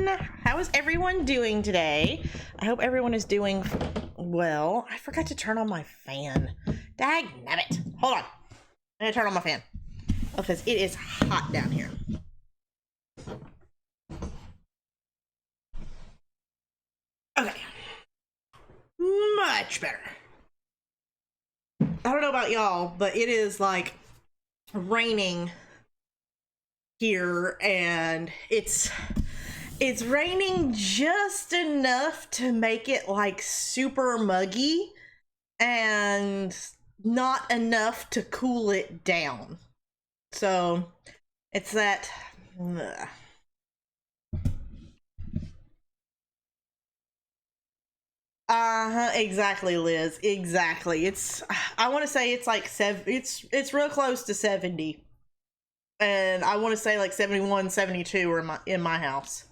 everyone! How is everyone doing today? I hope everyone is doing well. I forgot to turn on my fan. Dagnabbit. Hold on. I'm gonna turn on my fan. Because it is hot down here. Okay. Much better. I don't know about y'all, but it is like raining here, and it's raining just enough to make it like super muggy and not enough to cool it down. So it's that exactly, Liz, exactly. I want to say it's like it's real close to 70, and I want to say like 71, 72 are in my house.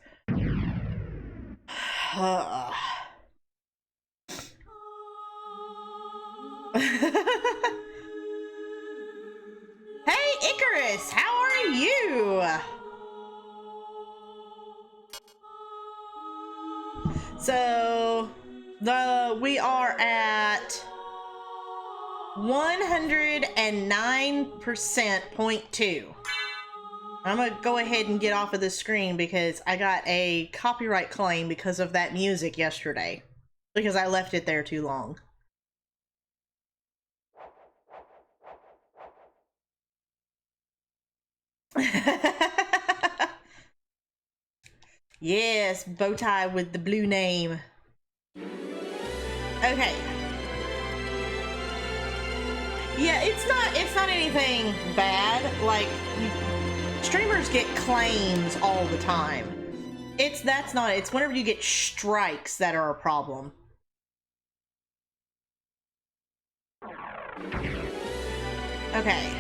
Hey Icarus, how are you? So we are at 109.2. I'm gonna go ahead and get off of this screen because I got a copyright claim because of that music yesterday, because I left it there too long. Yes, bow tie with the blue name. Okay. Yeah, it's not anything bad. Like, streamers get claims all the time. It's whenever you get strikes that are a problem. Okay.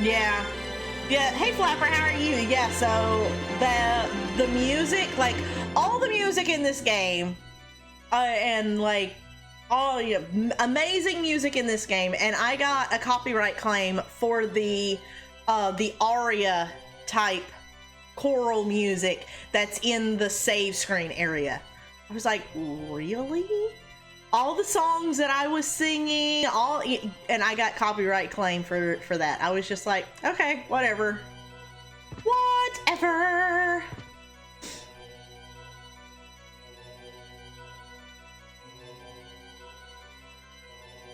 Yeah. Yeah, hey Flapper, how are you? Yeah, so the music, like all the music in this game, and like all amazing music in this game, and I got a copyright claim for the aria type choral music that's in the save screen area. I was like, really? All the songs that I was singing, and I got copyright claim for that. I was just like, okay, whatever. Whatever.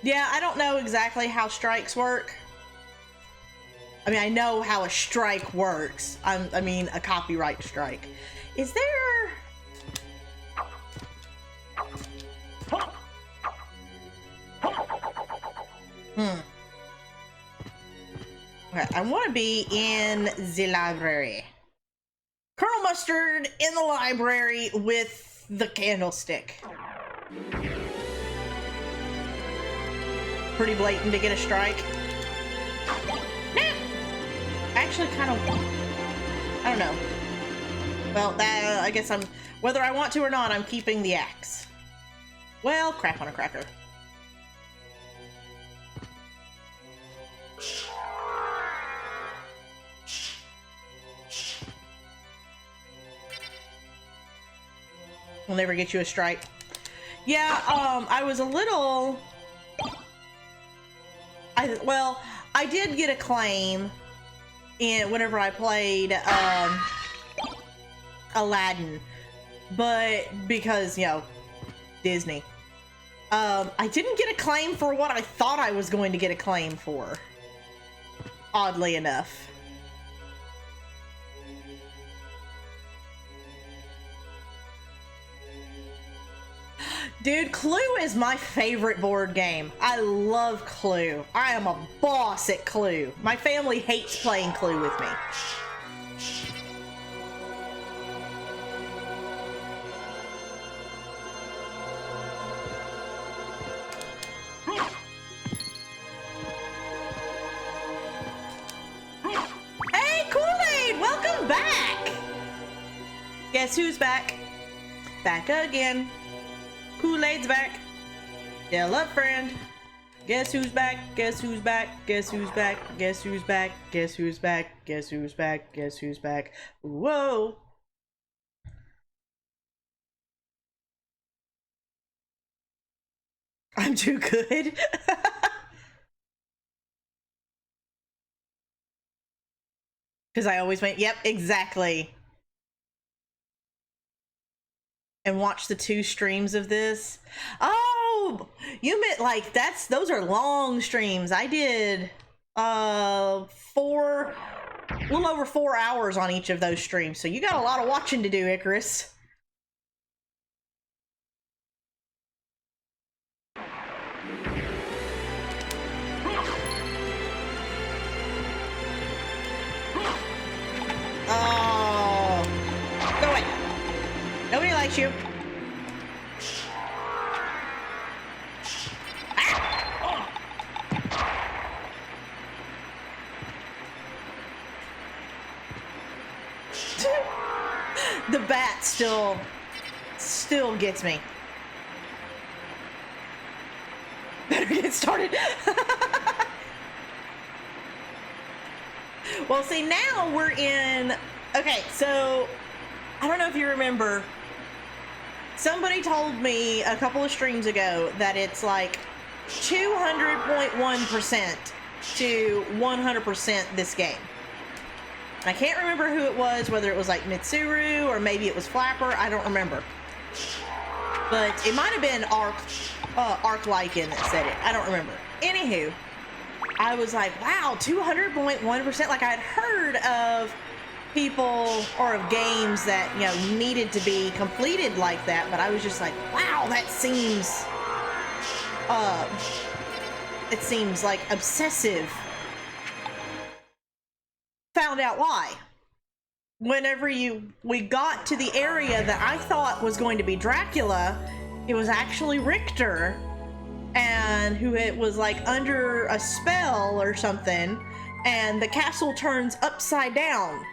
Yeah, I don't know exactly how strikes work. I mean, I know how a strike works. I mean, a copyright strike. Is there... Okay, I want to be in the library. Colonel Mustard in the library with the candlestick. Pretty blatant to get a strike. Nah. Actually, kind of... I don't know. Well, I guess whether I want to or not, I'm keeping the axe. Well, crap on a cracker. We'll never get you a strike. Yeah, I was a little... I did get a claim whenever I played Aladdin, but because, you know, Disney. I didn't get a claim for what I thought I was going to get a claim for, oddly enough. Dude, Clue is my favorite board game. I love Clue. I am a boss at Clue. My family hates playing Clue with me. Hey, Kool-Aid! Welcome back! Guess who's back? Back again. Kool-Aid's back. Still up, friend. Guess who's back? Guess who's back? Guess who's back? Guess who's back? Guess who's back? Guess who's back? Guess who's back? Whoa! I'm too good. Because I always went, yep, exactly. And watch the 2 streams of this. Oh, you meant like those are long streams. I did a little over 4 hours on each of those streams. So you got a lot of watching to do, Icarus. Oh, go away. Nobody likes you. Ah! The bat still gets me. Better get started. Well, see, now we're in... Okay, so I don't know if you remember. Somebody told me a couple of streams ago that it's like 200.1% to 100% this game. I can't remember who it was, whether it was like Mitsuru or maybe it was Flapper. I don't remember. But it might have been Arc Lycan that said it. I don't remember. Anywho, I was like, wow, 200.1%. Like, I'd heard of people or of games that, you know, needed to be completed like that, but I was just like, wow, that seems it seems like obsessive. Found out why. Whenever we got to the area that I thought was going to be Dracula, it was actually Richter, and who it was like under a spell or something, and the castle turns upside down.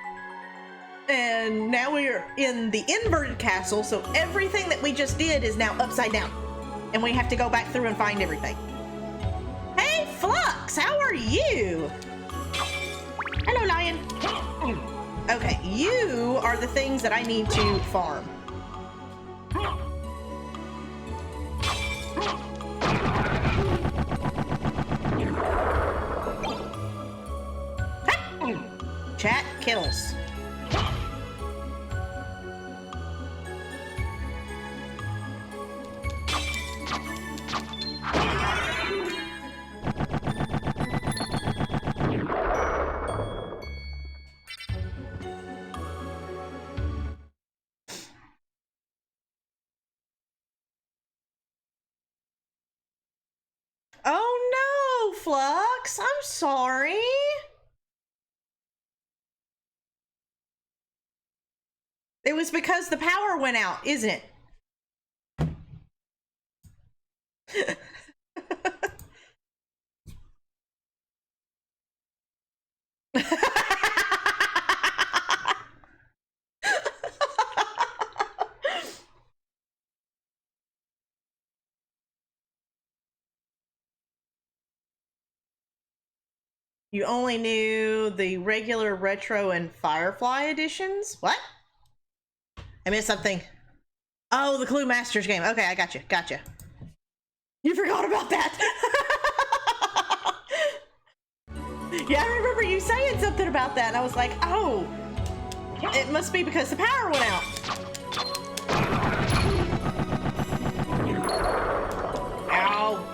And now we're in the inverted castle, so everything that we just did is now upside down. And we have to go back through and find everything. Hey, Flux, how are you? Hello, Lion. Okay, you are the things that I need to farm. Chat kills. Oh no, Flux, I'm sorry. It was because the power went out, isn't it? You only knew the regular, retro, and Firefly editions? What? I missed something. Oh, the Clue Masters game. Okay, I got you. Gotcha. You forgot about that. Yeah, I remember you saying something about that, and I was like, oh, it must be because the power went out. Ow.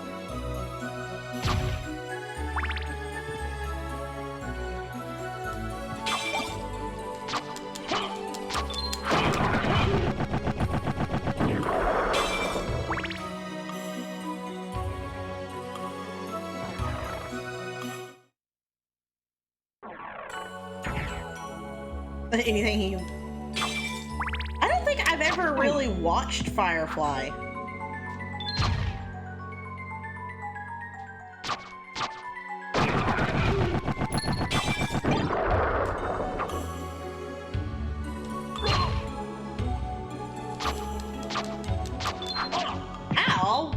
Anything he... I don't think I've ever really watched Firefly. Ow!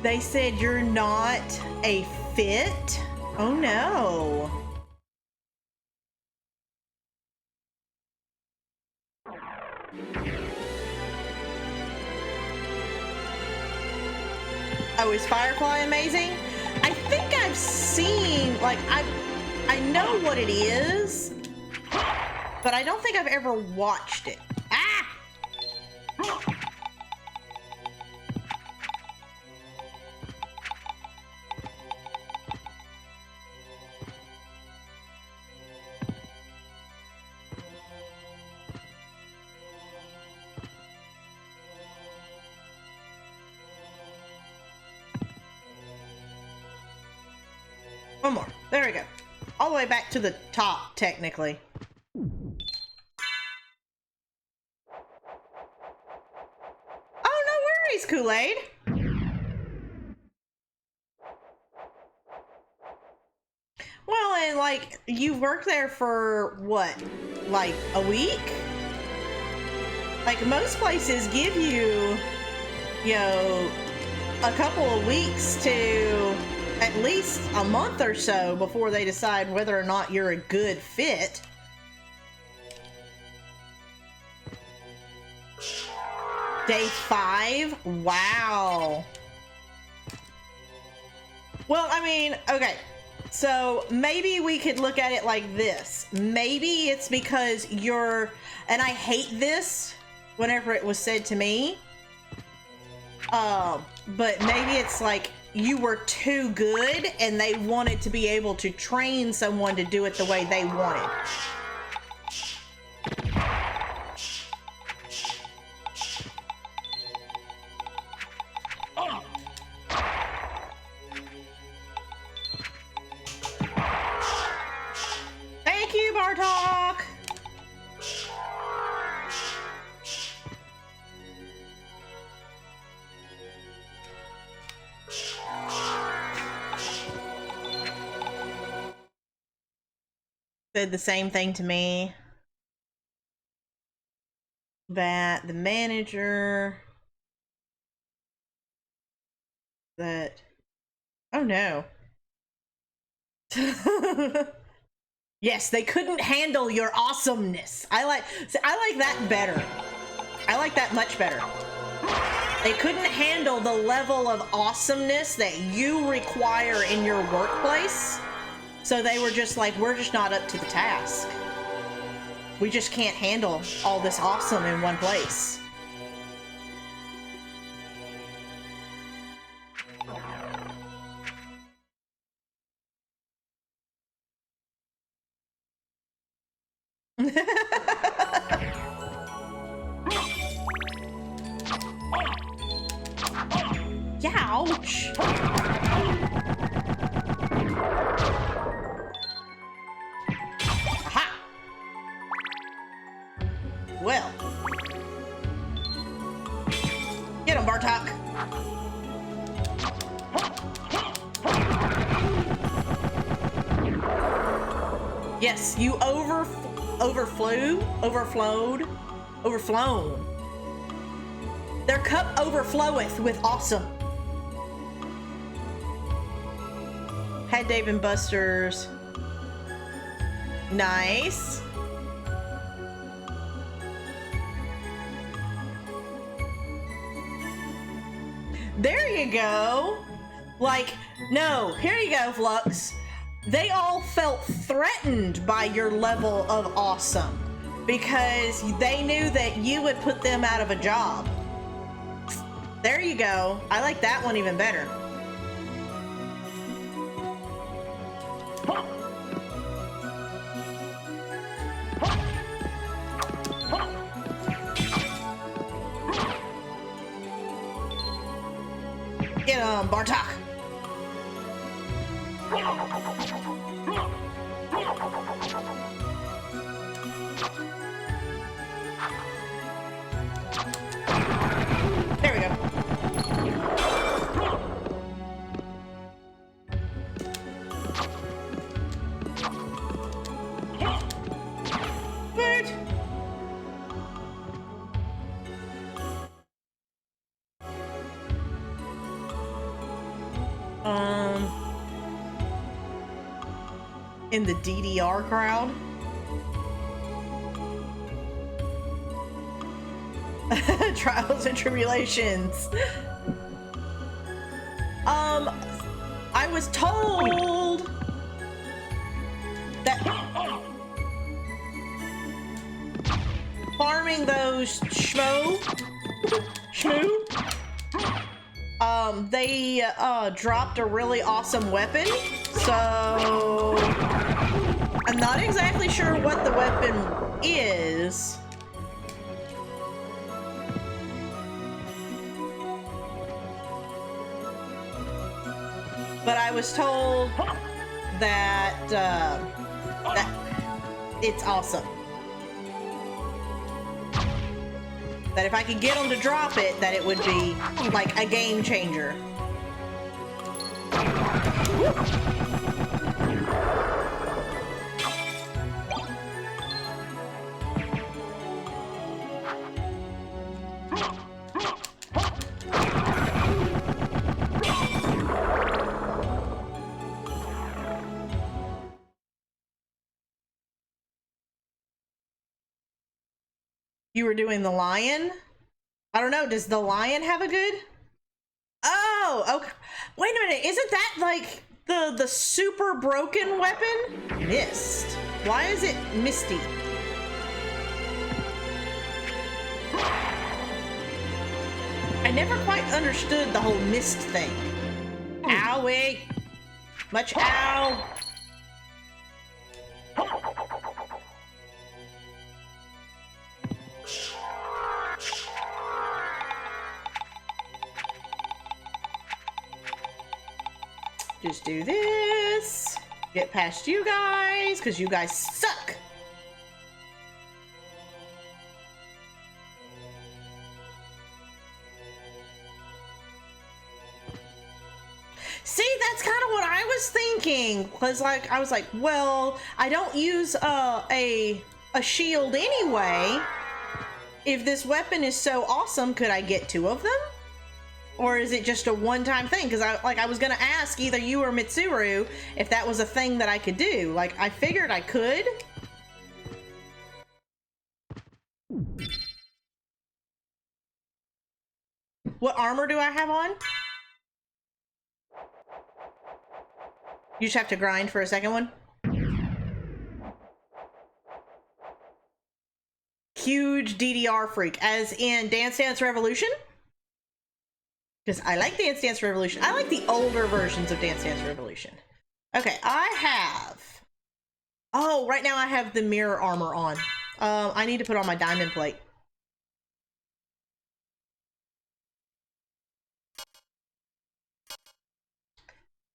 They said you're not a fit? Oh no. Oh, is Firefly amazing? I think I've seen, like, I know what it is, but I don't think I've ever watched it. Ah! One more. There we go. All the way back to the top, technically. Oh, no worries, Kool-Aid. Well, and like, you worked there for what? Like a week? Like, most places give you, you know, a couple of weeks to at least a month or so before they decide whether or not you're a good fit. Day 5? Wow. Well, I mean, okay. So maybe we could look at it like this. Maybe it's because you're, and I hate this whenever it was said to me, but maybe it's like you were too good and they wanted to be able to train someone to do it the way they wanted. Thank you, Bartok! Said the same thing to me, that the manager, that, oh no. Yes, they couldn't handle your awesomeness. I like that better. I like that much better. They couldn't handle the level of awesomeness that you require in your workplace. So they were just like, we're just not up to the task. We just can't handle all this awesome in one place. Ouch! Aha! Well. Get him, Bartok! Yes, you overflown. Their cup overfloweth with awesome. Had Dave and Buster's. Nice. There you go. Like, no, here you go, Flux. They all felt threatened by your level of awesome because they knew that you would put them out of a job. There you go. I like that one even better. Get him, Bartok. There we go. Good. in the DDR crowd. Trials and tribulations. I was told that farming those shmoo, they dropped a really awesome weapon, so I'm not exactly sure what the weapon is. But I was told that that it's awesome. That if I could get them to drop it, that it would be like a game changer. You were doing the lion? I don't know. Does the lion have a good? Oh, okay. Wait a minute. Isn't that like the super broken weapon? Mist. Why is it misty? I never quite understood the whole mist thing. Owie. Much ow. Just do this. Get past you guys, because you guys suck. See, that's kind of what I was thinking. Because, like, I was like, well, I don't use a shield anyway. If this weapon is so awesome, could I get 2 of them? Or is it just a one-time thing? Because I was gonna ask either you or Mitsuru if that was a thing that I could do. Like, I figured I could. What armor do I have on? You just have to grind for a second one. Huge DDR freak, as in Dance Dance Revolution? Because I like Dance Dance Revolution. I like the older versions of Dance Dance Revolution. Okay, I have... Oh, right now I have the mirror armor on. I need to put on my diamond plate.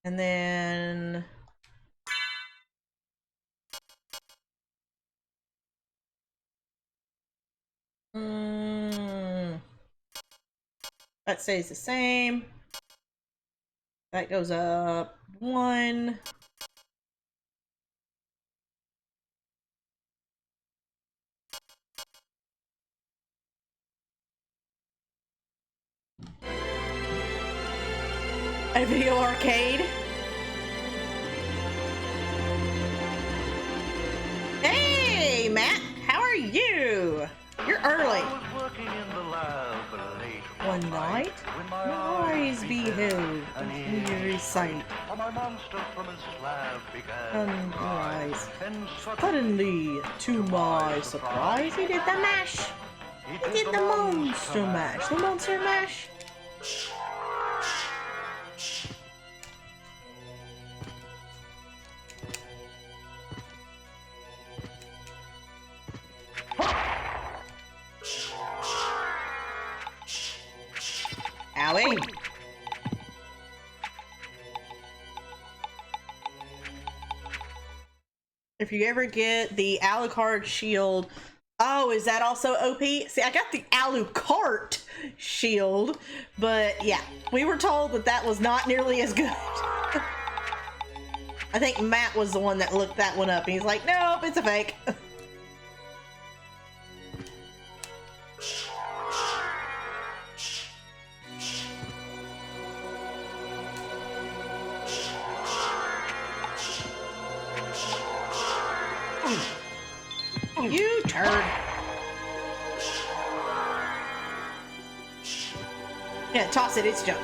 And then... That stays the same. That goes up 1. A video arcade. Hey, Matt, how are you? You're early. One night, my eyes beheld an eerie sight. And eyes. Suddenly, to my surprise, he did the mash. He did the monster mash. The monster mash. Owie. If you ever get the Alucard shield, oh, is that also OP? See, I got the Alucard shield, but yeah, we were told that that was not nearly as good. I think Matt was the one that looked that one up, and he's like, nope, it's a fake. turd. Yeah, toss it, it's junk.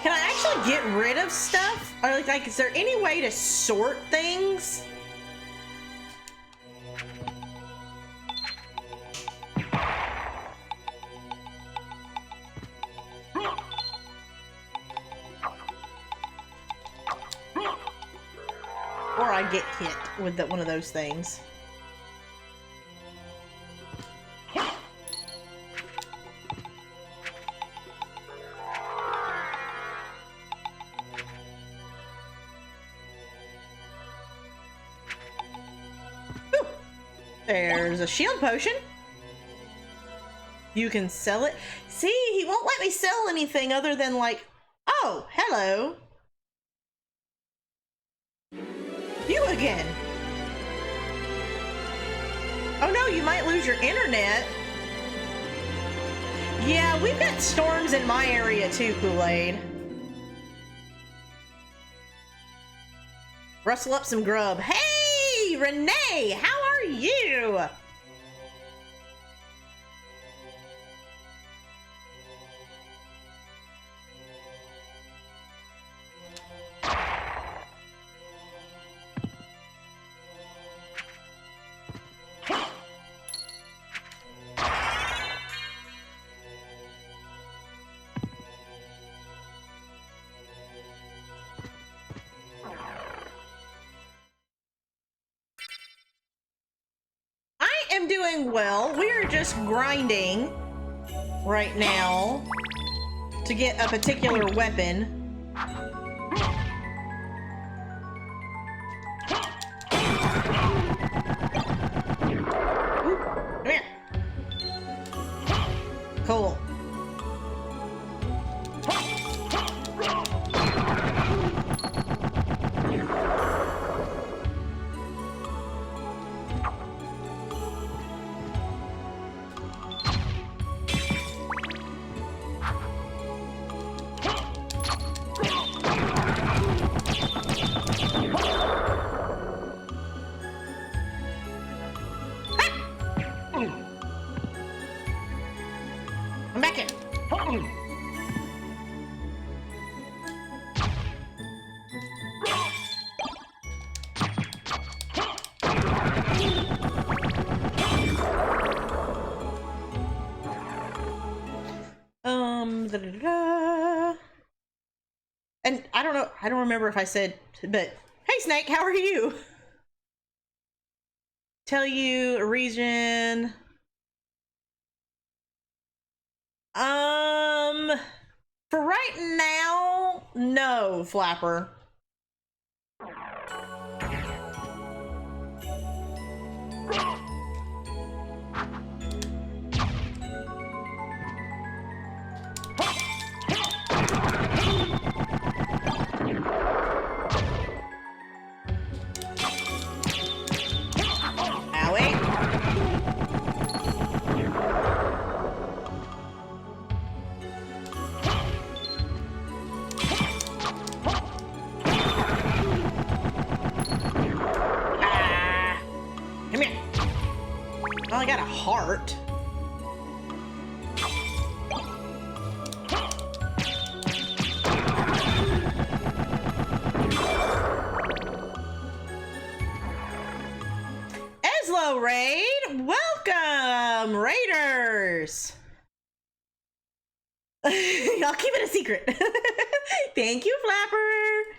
Can I actually get rid of stuff? Or like, is there any way to sort things? Or I get hit with one of those things. There's a shield potion. You can sell it. See, he won't let me sell anything other than like, oh, hello. You again. Oh no, you might lose your internet. Yeah, we've got storms in my area too, Kool-Aid. Rustle up some grub. Hey, Renee, how are you? I'm doing well. We are just grinding right now to get a particular weapon. Ooh, come here. Cool. I'm back here. Da-da-da-da. And I don't know, I don't remember if I said, but hey Snake, how are you? Tell you a region. For right now, no, Flapper. I got a heart. Eslo Raid, welcome, Raiders. I'll keep it a secret. Thank you, Flapper.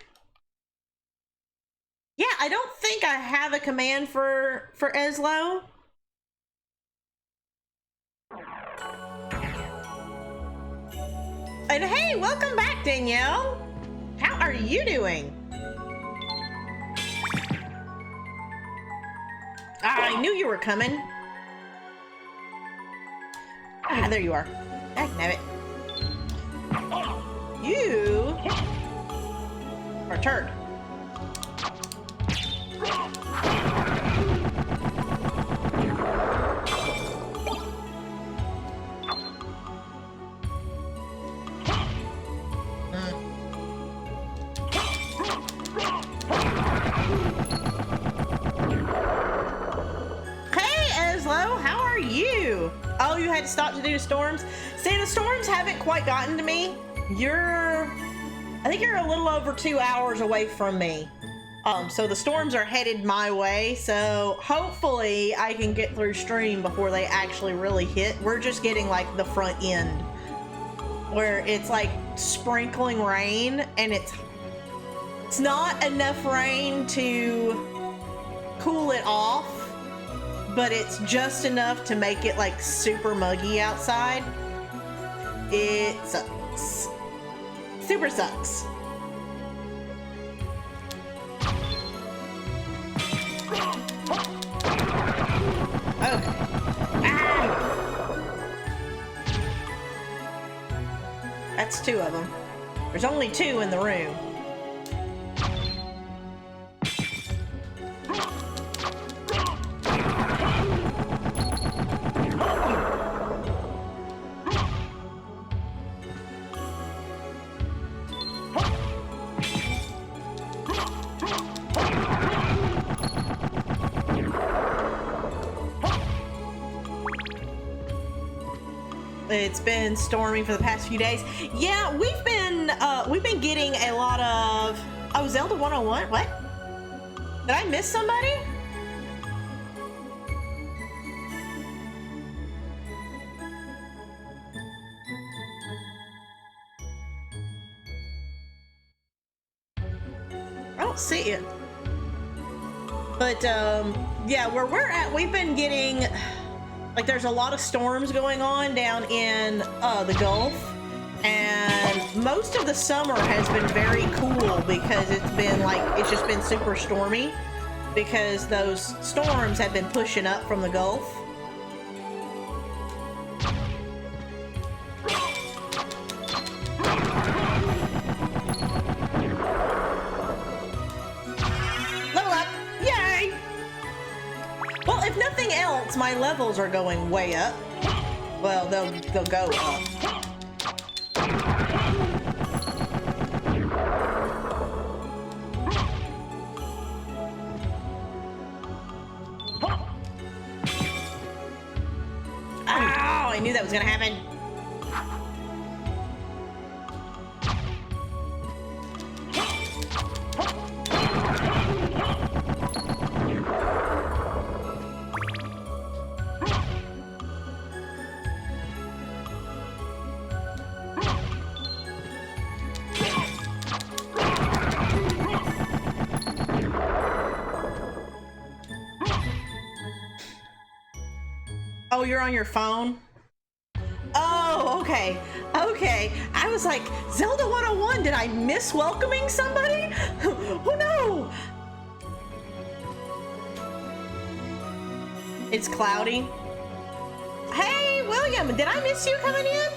Yeah, I don't think I have a command for Eslo. And hey, welcome back, Danielle. How are you doing? I knew you were coming. Ah, there you are. Dagnabbit. You are a turd. hello, how are you? Oh, you had to stop to do the storms? See, the storms haven't quite gotten to me. I think you're a little over 2 hours away from me. So the storms are headed my way, so hopefully I can get through stream before they actually really hit. We're just getting like the front end, where it's like sprinkling rain, and it's not enough rain to cool it off, but it's just enough to make it like super muggy outside. It sucks. Super sucks. Okay. Ah! That's 2 of them. There's only 2 in the room. It's been storming for the past few days. Yeah, we've been getting a lot of... Oh, Zelda 101? What? Did I miss somebody? I don't see it. But, yeah, where we're at, we've been getting... Like, there's a lot of storms going on down in the Gulf, and most of the summer has been very cool because it's just been super stormy because those storms have been pushing up from the Gulf. Level up! Yay! Well, if nothing else, my levels are going way up. Well, they'll go up. Ow! I knew that was gonna happen. Oh, you're on your phone? Oh, okay. Okay. I was like, Zelda 101, did I miss welcoming somebody? Oh no! It's cloudy. Hey, William, did I miss you coming in?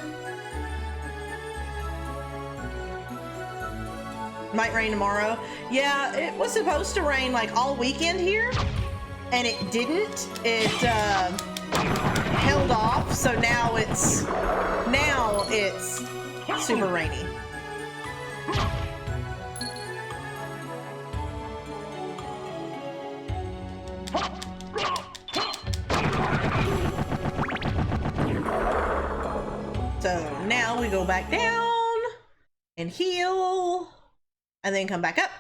Might rain tomorrow. Yeah, it was supposed to rain like all weekend here, and it didn't. It, held off, so now it's super rainy. So now we go back down and heal and then come back up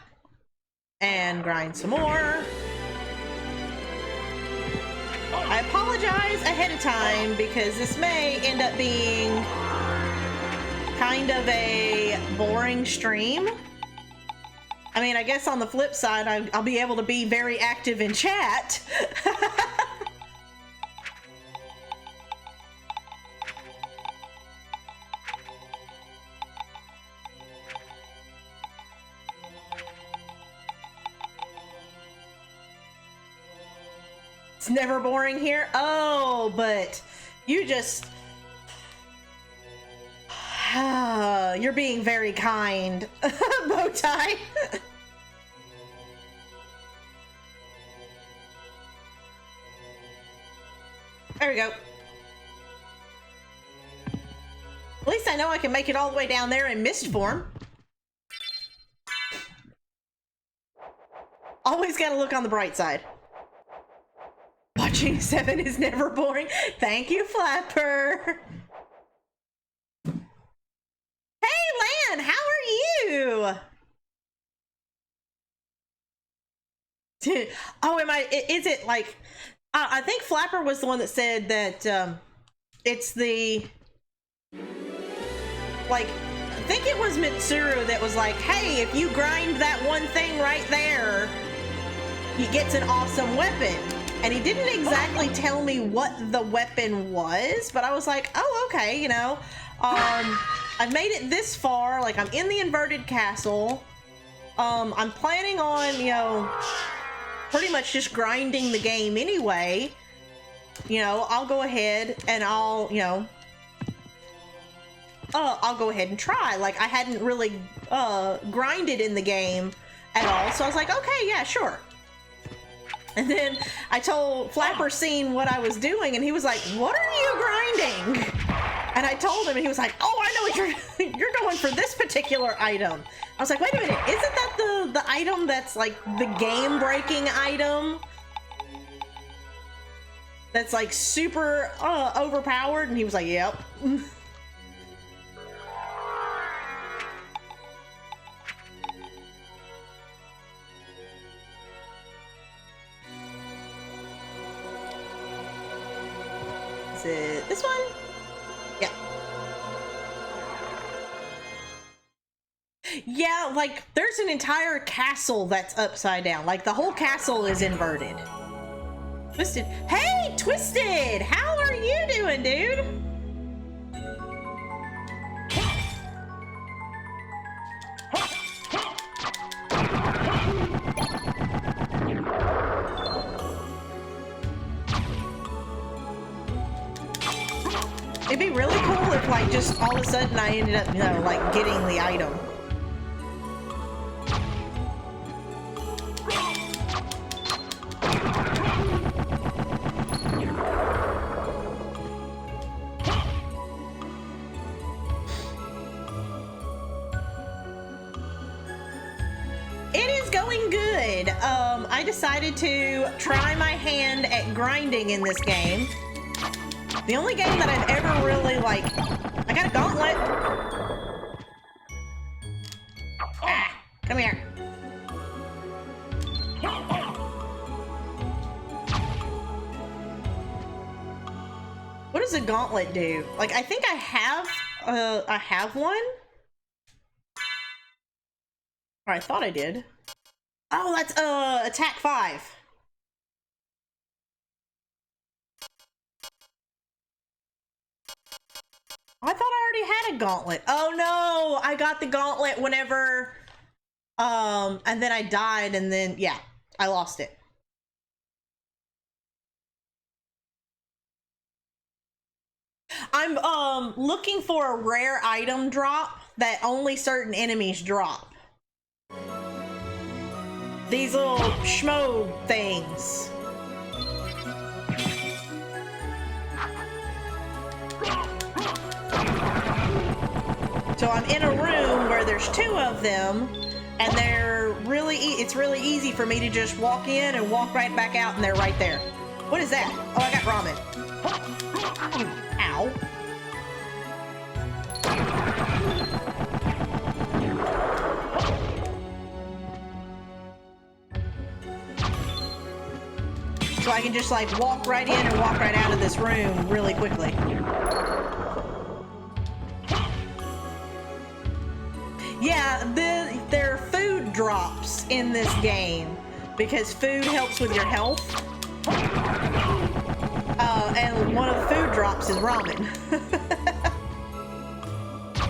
and grind some more. I apologize ahead of time because this may end up being kind of a boring stream. I mean, I guess on the flip side, I'll be able to be very active in chat. It's never boring here. Oh, but you just... you're being very kind, Bowtie. There we go. At least I know I can make it all the way down there in mist form. Always gotta look on the bright side. What? watching 7 is never boring. Thank you, Flapper. Hey, Lan, how are you? Oh, is it like, I think Flapper was the one that said that it's the, like, I think it was Mitsuru that was like, hey, if you grind that one thing right there, he gets an awesome weapon. And he didn't exactly tell me what the weapon was, but I was like, oh, okay, you know. I've made it this far, like I'm in the inverted castle. I'm planning on, you know, pretty much just grinding the game anyway. You know, I'll go ahead and I'll, you know, I'll go ahead and try. Like, I hadn't really grinded in the game at all, so I was like, okay, yeah, sure. And then I told Flapper Scene what I was doing, and he was like, what are you grinding? And I told him, and he was like, oh, I know what you're going for this particular item. I was like, wait a minute, isn't that the item that's like the game-breaking item? That's like super overpowered? And he was like, yep. Is it this one? Yeah. Yeah, like there's an entire castle that's upside down. Like the whole castle is inverted. Twisted. Hey, Twisted! How are you doing, dude? It'd be really cool if, like, just all of a sudden I ended up, you know, like, getting the item. It is going good. I decided to try my hand at grinding in this game. The only game that I've ever really, like... I got a gauntlet! Ah! Come here. What does a gauntlet do? Like, I think I have one? Or I thought I did. Oh, that's, attack 5. I thought I already had a gauntlet. Oh no, I got the gauntlet whenever, and then I died, and then, yeah, I lost it. I'm, looking for a rare item drop that only certain enemies drop. These little schmo things. So I'm in a room where there's 2 of them, and they're really, it's really easy for me to just walk in and walk right back out, and they're right there. What is that? Oh, I got ramen. Ow. So I can just like walk right in and walk right out of this room really quickly. Yeah, there are food drops in this game because food helps with your health. And one of the food drops is ramen.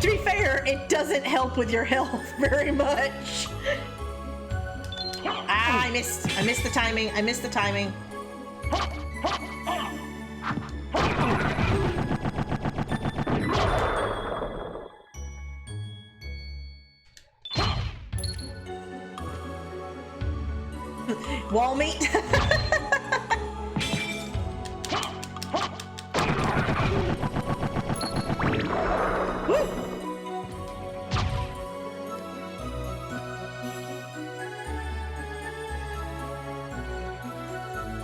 To be fair, it doesn't help with your health very much. Ah, I missed the timing. I missed the timing. Wall meat. Woo.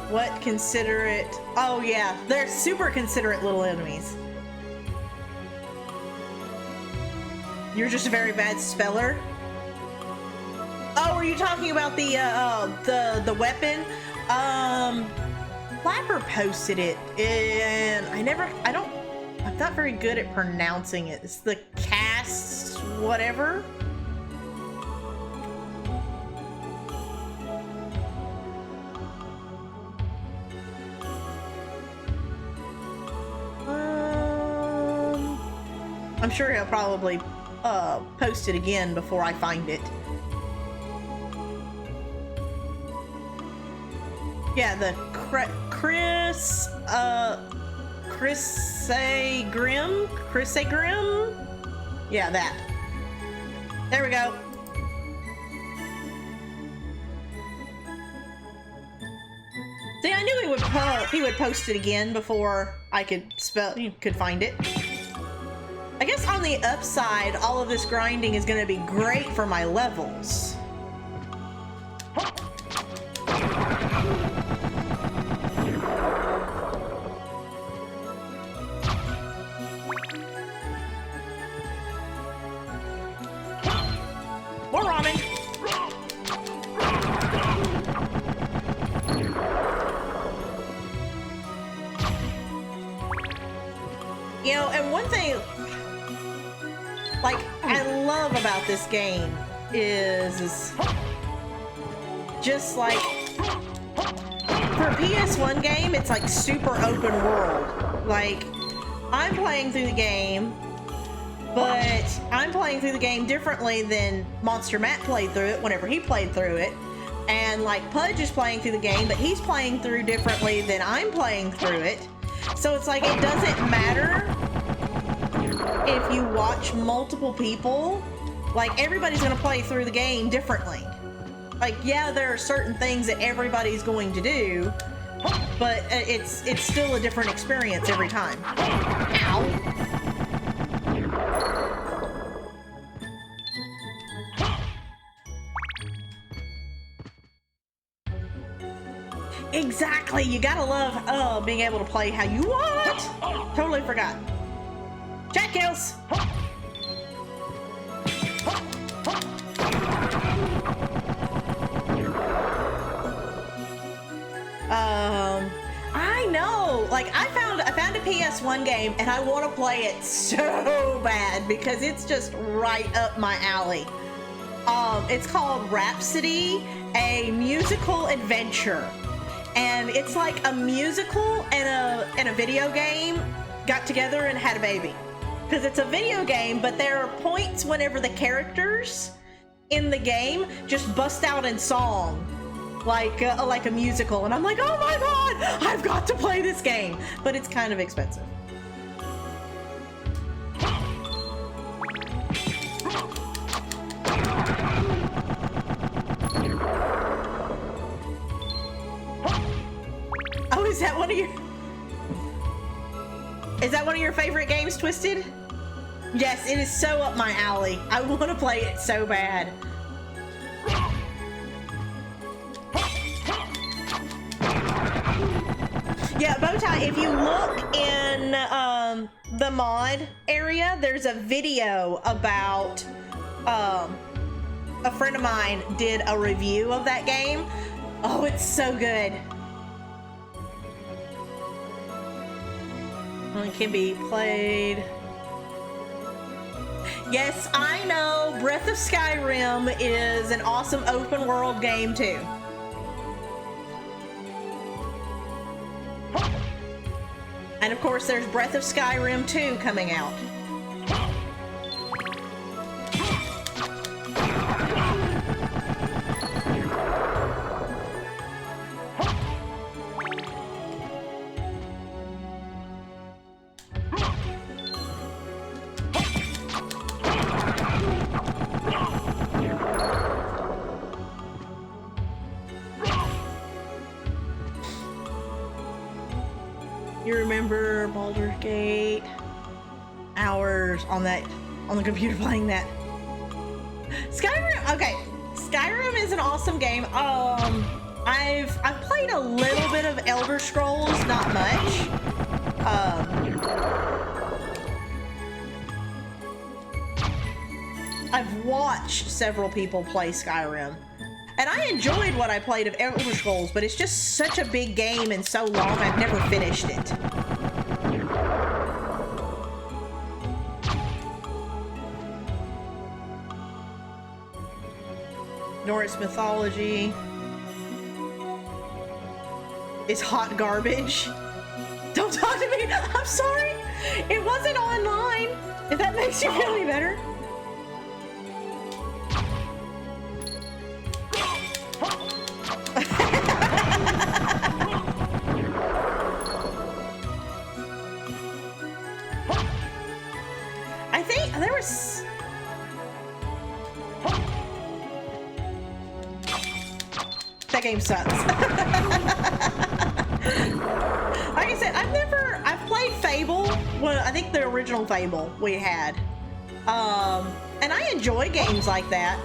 What considerate. Oh yeah, they're super considerate little enemies. You're just a very bad speller. Oh, are you talking about the weapon? Flapper posted it, and I'm not very good at pronouncing it. It's the cast whatever. I'm sure he'll probably post it again before I find it. Yeah, the CRISSAEGRIM? Yeah, that. There we go. See, I knew he would post it again before I could find it. I guess on the upside, all of this grinding is going to be great for my levels. More ramen. You know, and one thing, like, I love about this game is just like, for a PS1 game, it's like super open world. Like, I'm playing through the game, but I'm playing through the game differently than Monster Matt played through it whenever he played through it. And like, Pudge is playing through the game, but he's playing through differently than I'm playing through it. So it's like, it doesn't matter if you watch multiple people. Like, everybody's gonna play through the game differently. Like, yeah, there are certain things that everybody's going to do, but it's still a different experience every time. Ow! Exactly, you gotta love being able to play how you want. Totally forgot. Chat kills. I know. Like, I found a PS1 game and I want to play it so bad because it's just right up my alley. It's called Rhapsody, a musical adventure. And it's like a musical and a video game got together and had a baby. Because it's a video game, but there are points whenever the characters in the game just bust out in song, like a musical. And I'm like, oh my god, I've got to play this game. But it's kind of expensive. Oh, is that one of your favorite games, Twisted? Yes, it is so up my alley. I want to play it so bad. Yeah, Bowtie, if you look in the mod area, there's a video about a friend of mine did a review of that game. Oh, it's so good. Well, it can be played. Yes, I know Breath of Skyrim is an awesome open world game too. And of course, there's Breath of Skyrim 2 coming out. You remember Baldur's Gate? Hours on the computer playing that. Skyrim, okay. Skyrim is an awesome game. I've played a little bit of Elder Scrolls, not much. I've watched several people play Skyrim, and I enjoyed what I played of Elder Scrolls, but it's just such a big game and so long, I've never finished it. Norse mythology is hot garbage. Don't talk to me. I'm sorry. It wasn't online. If that makes you feel any better. I think there was... That game sucks. Like I said, I've played Fable. Well, I think the original Fable we had. And I enjoy games like that.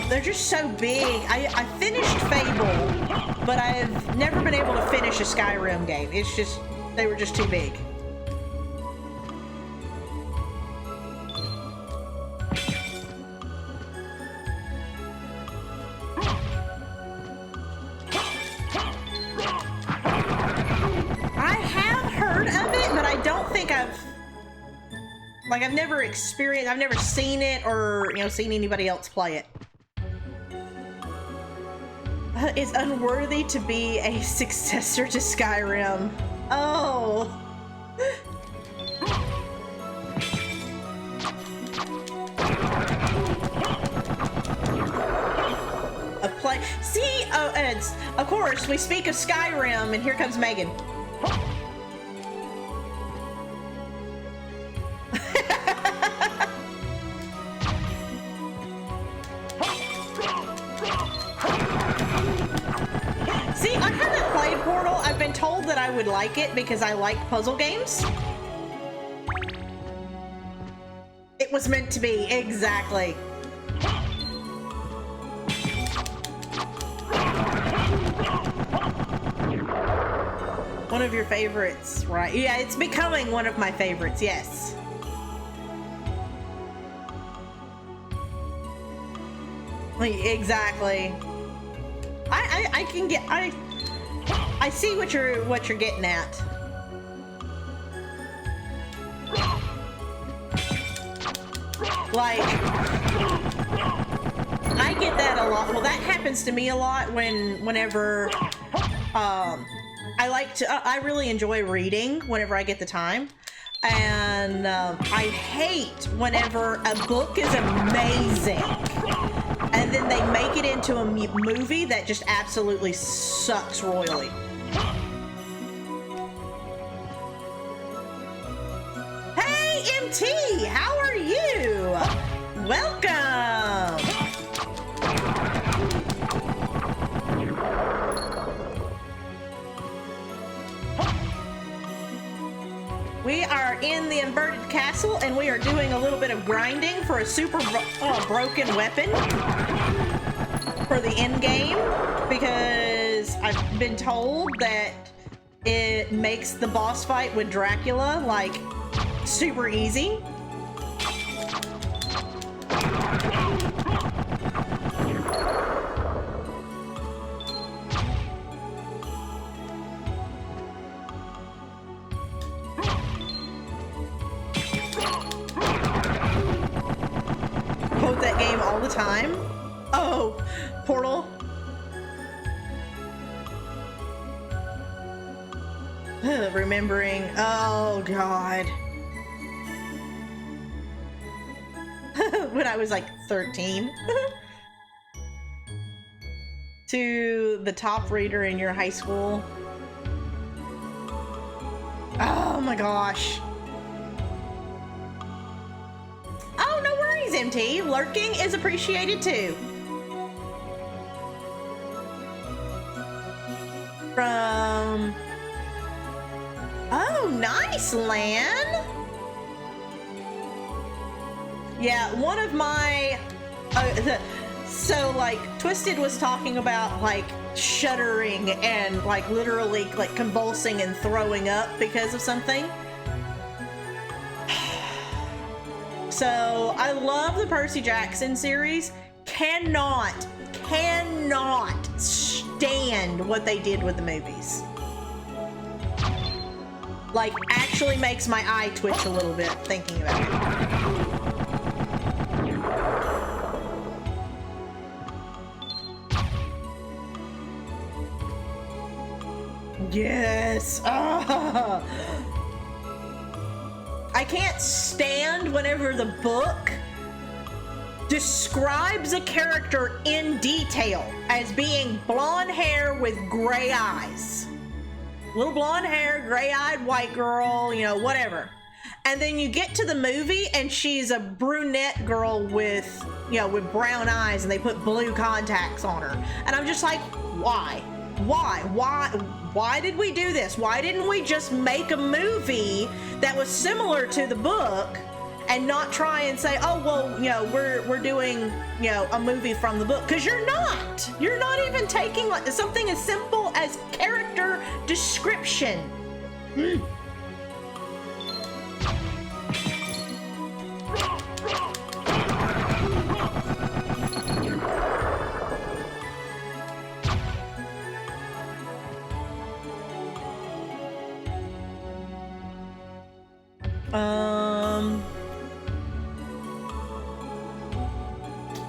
They're just so big. I finished Fable, but I've never been able to finish a Skyrim game. It's just, they were just too big. I've never experienced, I've never seen it or, you know, seen anybody else play it. It's unworthy to be a successor to Skyrim. Oh. A play. See, it's, of course, we speak of Skyrim, and here comes Megan. See, I haven't played Portal. I've been told that I would like it because I like puzzle games. It was meant to be, exactly. One of your favorites, right? Yeah, it's becoming one of my favorites, yes. Exactly. I can get, I see what you're getting at. Like, I get that a lot. Well, that happens to me a lot whenever I really enjoy reading whenever I get the time. And I hate whenever a book is amazing and then they make it into a movie that just absolutely sucks royally. Hey, MT, how are you? Welcome. We are in the inverted castle, and we are doing a little bit of grinding for a super broken weapon for the end game, because I've been told that it makes the boss fight with Dracula like super easy. Quote that game all the time. Oh, Portal. Remembering. Oh, God. When I was like 13. To the top reader in your high school. Oh my gosh. Oh, no worries, MT. Lurking is appreciated too. From... Oh, nice, Lan. Yeah, one of my... So like Twisted was talking about like shuddering and like literally like convulsing and throwing up because of something. So I love the Percy Jackson series. Cannot stand what they did with the movies. Like, actually makes my eye twitch a little bit thinking about it. Yes. I can't stand whenever the book describes a character in detail as being blonde hair with gray eyes. Little blonde hair, gray-eyed white girl, you know, whatever. And then you get to the movie and she's a brunette girl with, you know, with brown eyes and they put blue contacts on her. And I'm just like, why? Why did we do this? Why didn't we just make a movie that was similar to the book and not try and say, oh, well, you know, we're doing, you know, a movie from the book? Because you're not even taking like something as simple as character description.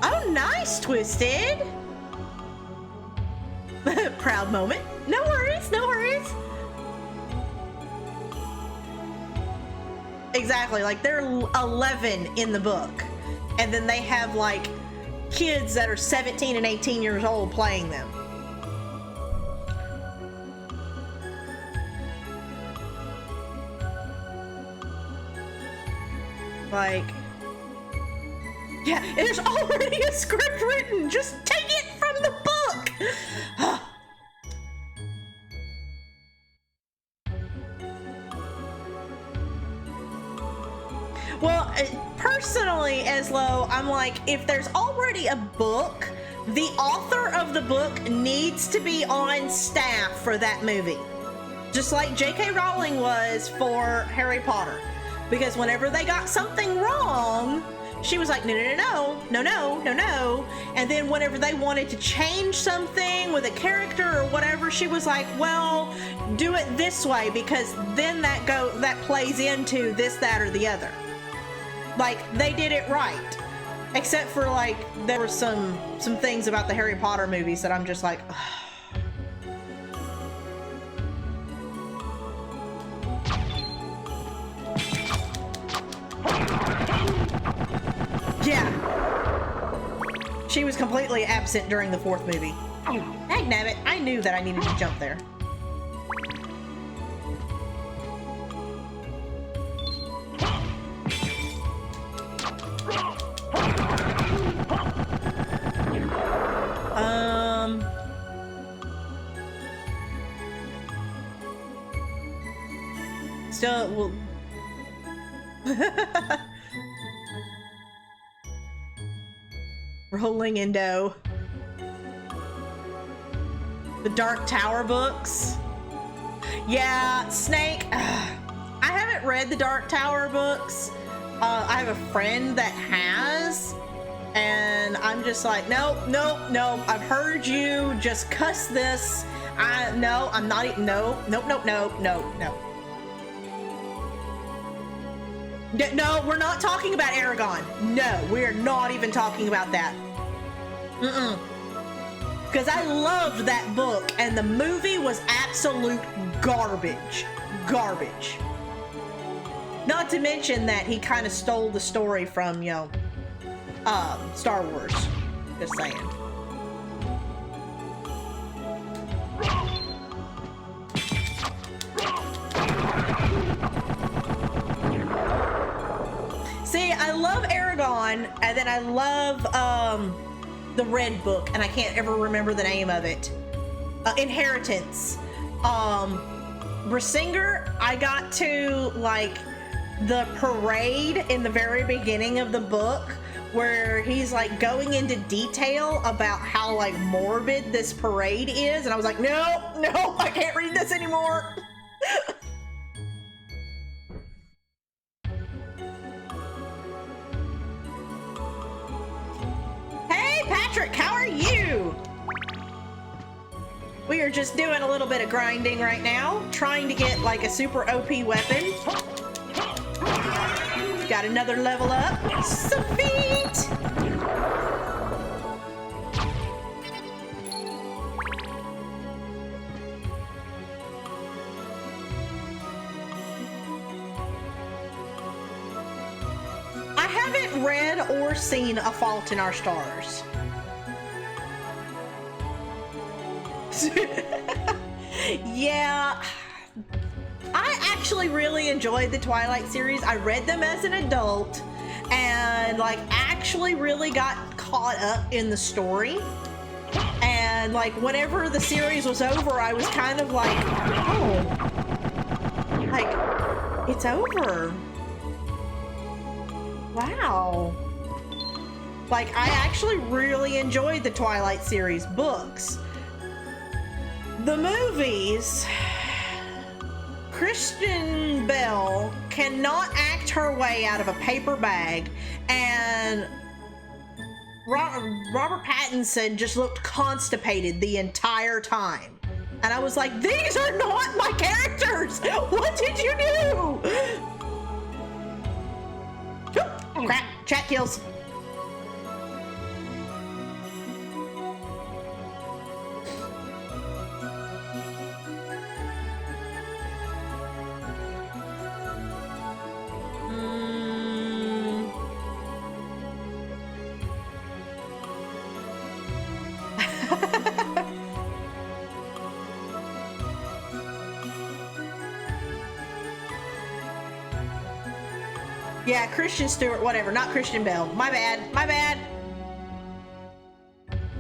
Oh, nice, Twisted. Proud moment. No worries, no worries. Exactly, like they're 11 in the book. And then they have like kids that are 17 and 18 years old playing them. Like, yeah, there's already a script written. Just take it from the book. Well, personally, Eslo, I'm like, if there's already a book, the author of the book needs to be on staff for that movie. Just like J.K. Rowling was for Harry Potter. Because whenever they got something wrong, she was like, no. And then whenever they wanted to change something with a character or whatever, she was like, well, do it this way because then that plays into this, that, or the other. Like, they did it right. Except for, like, there were some things about the Harry Potter movies that I'm just like, ugh. Yeah. She was completely absent during the fourth movie. Dagnabbit, I knew that I needed to jump there. Still, well... Rolling Indo. The Dark Tower books. Yeah, Snake. I haven't read the Dark Tower books. I have a friend that has, and I'm just like, nope. I've heard you. Just cuss this. No, I'm not. No. No, we're not talking about Aragon. No, we're not even talking about that. Because I loved that book, and the movie was absolute garbage. Garbage. Not to mention that he kind of stole the story from, you know, Star Wars. Just saying. See, I love Aragon, and then I love the Red Book, and I can't ever remember the name of it. Inheritance. Brisinger, I got to, like, the parade in the very beginning of the book where he's like going into detail about how like morbid this parade is, and I was like, no, I can't read this anymore. Hey Patrick, how are you? We are just doing a little bit of grinding right now, trying to get like a super OP weapon. Got another level up. Sweet! I haven't read or seen A Fault in Our Stars. Yeah. I actually really enjoyed the Twilight series. I read them as an adult and like actually really got caught up in the story. And like whenever the series was over, I was kind of like, oh, like it's over. Wow. Like I actually really enjoyed the Twilight series books. The movies, Kristen Bell cannot act her way out of a paper bag, and Robert Pattinson just looked constipated the entire time. And I was like, these are not my characters! What did you do? Oh, crap, chat kills. Yeah, Kristen Stewart, whatever, not Kristen Bell. My bad, my bad.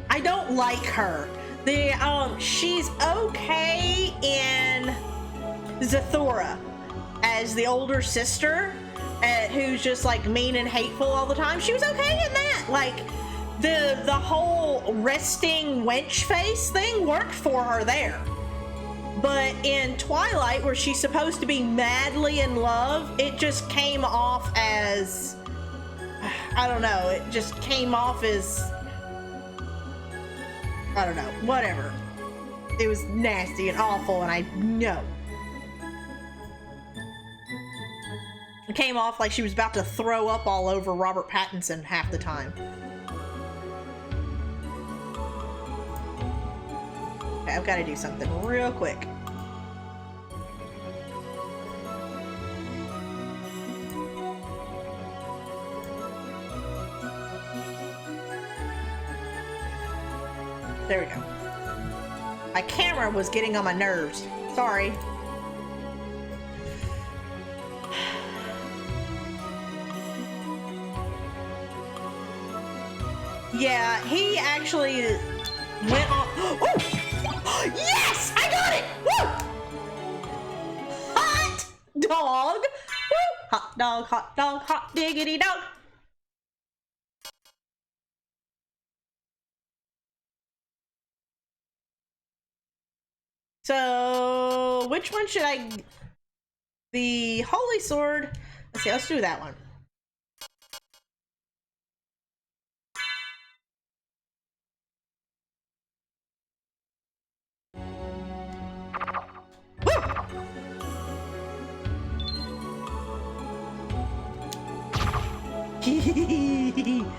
I don't like her. She's okay in Zathura as the older sister, who's just like mean and hateful all the time. She was okay in that. Like the whole resting wench face thing worked for her there. But in Twilight, where she's supposed to be madly in love, it just came off as, I don't know, it just came off as, I don't know, whatever. It was nasty and awful, and I know. It came off like she was about to throw up all over Robert Pattinson half the time. Okay, I've got to do something real quick. There we go. My camera was getting on my nerves. Sorry. Yeah, he actually went on. Oh! Yes! I got it! Woo! Hot dog! Woo! Hot dog, hot diggity dog. So, which one should I... The Holy Sword. Let's see, let's do that one.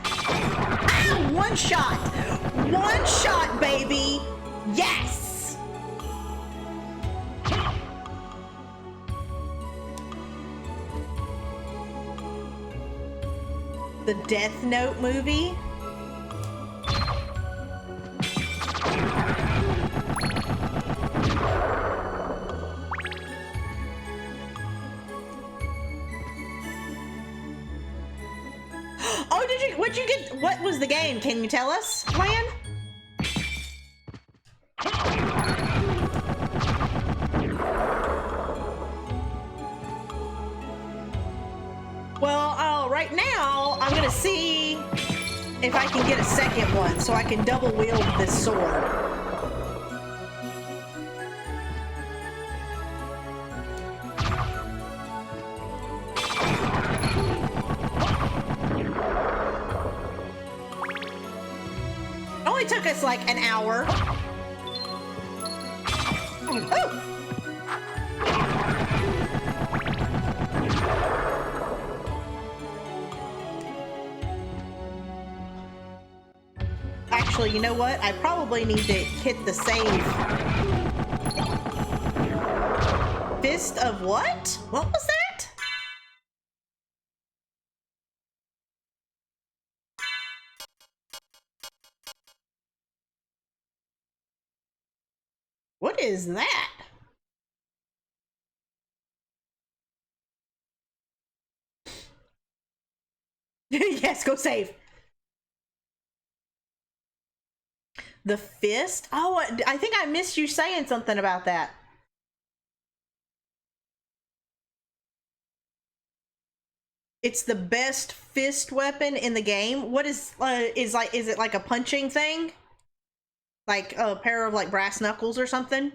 Ah, one shot! One shot, baby! Yes! The Death Note movie? Oh, what'd you get? What was the game? Can you tell us, Lan? Well, right now, I'm gonna see if I can get a second one so I can double wield this sword. Only took us like an hour. Oh. Actually, you know what? I probably need to hit the save. Fist of what? What was that? What is that? Yes, go save. The fist? Oh, I think I missed you saying something about that. It's the best fist weapon in the game. What is it like a punching thing? Like a pair of like brass knuckles or something?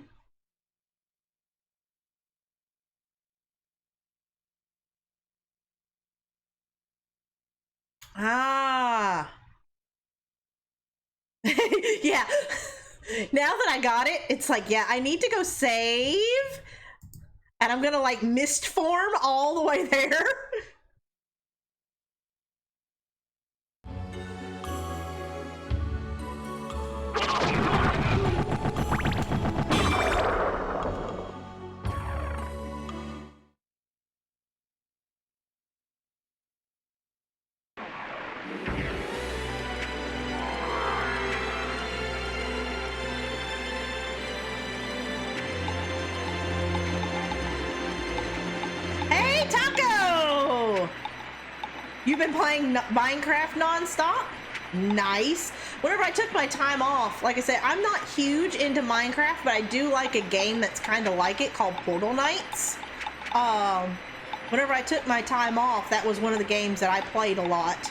Ah. Yeah. Now that I got it, it's like, yeah, I need to go save. And I'm gonna like mist form all the way there. Hey, Taco! You've been playing Minecraft nonstop? Nice. Whenever I took my time off, like I said, I'm not huge into Minecraft, but I do like a game that's kind of like it called Portal Knights. Whenever I took my time off, that was one of the games that I played a lot.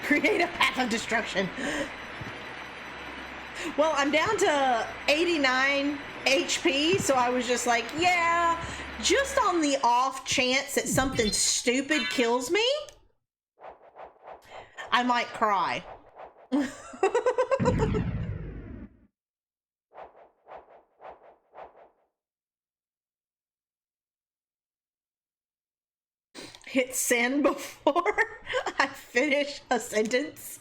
Create a path of destruction. Well, I'm down to 89 HP, so I was just like, yeah, just on the off chance that something stupid kills me, I might cry. Hit send before I finish a sentence.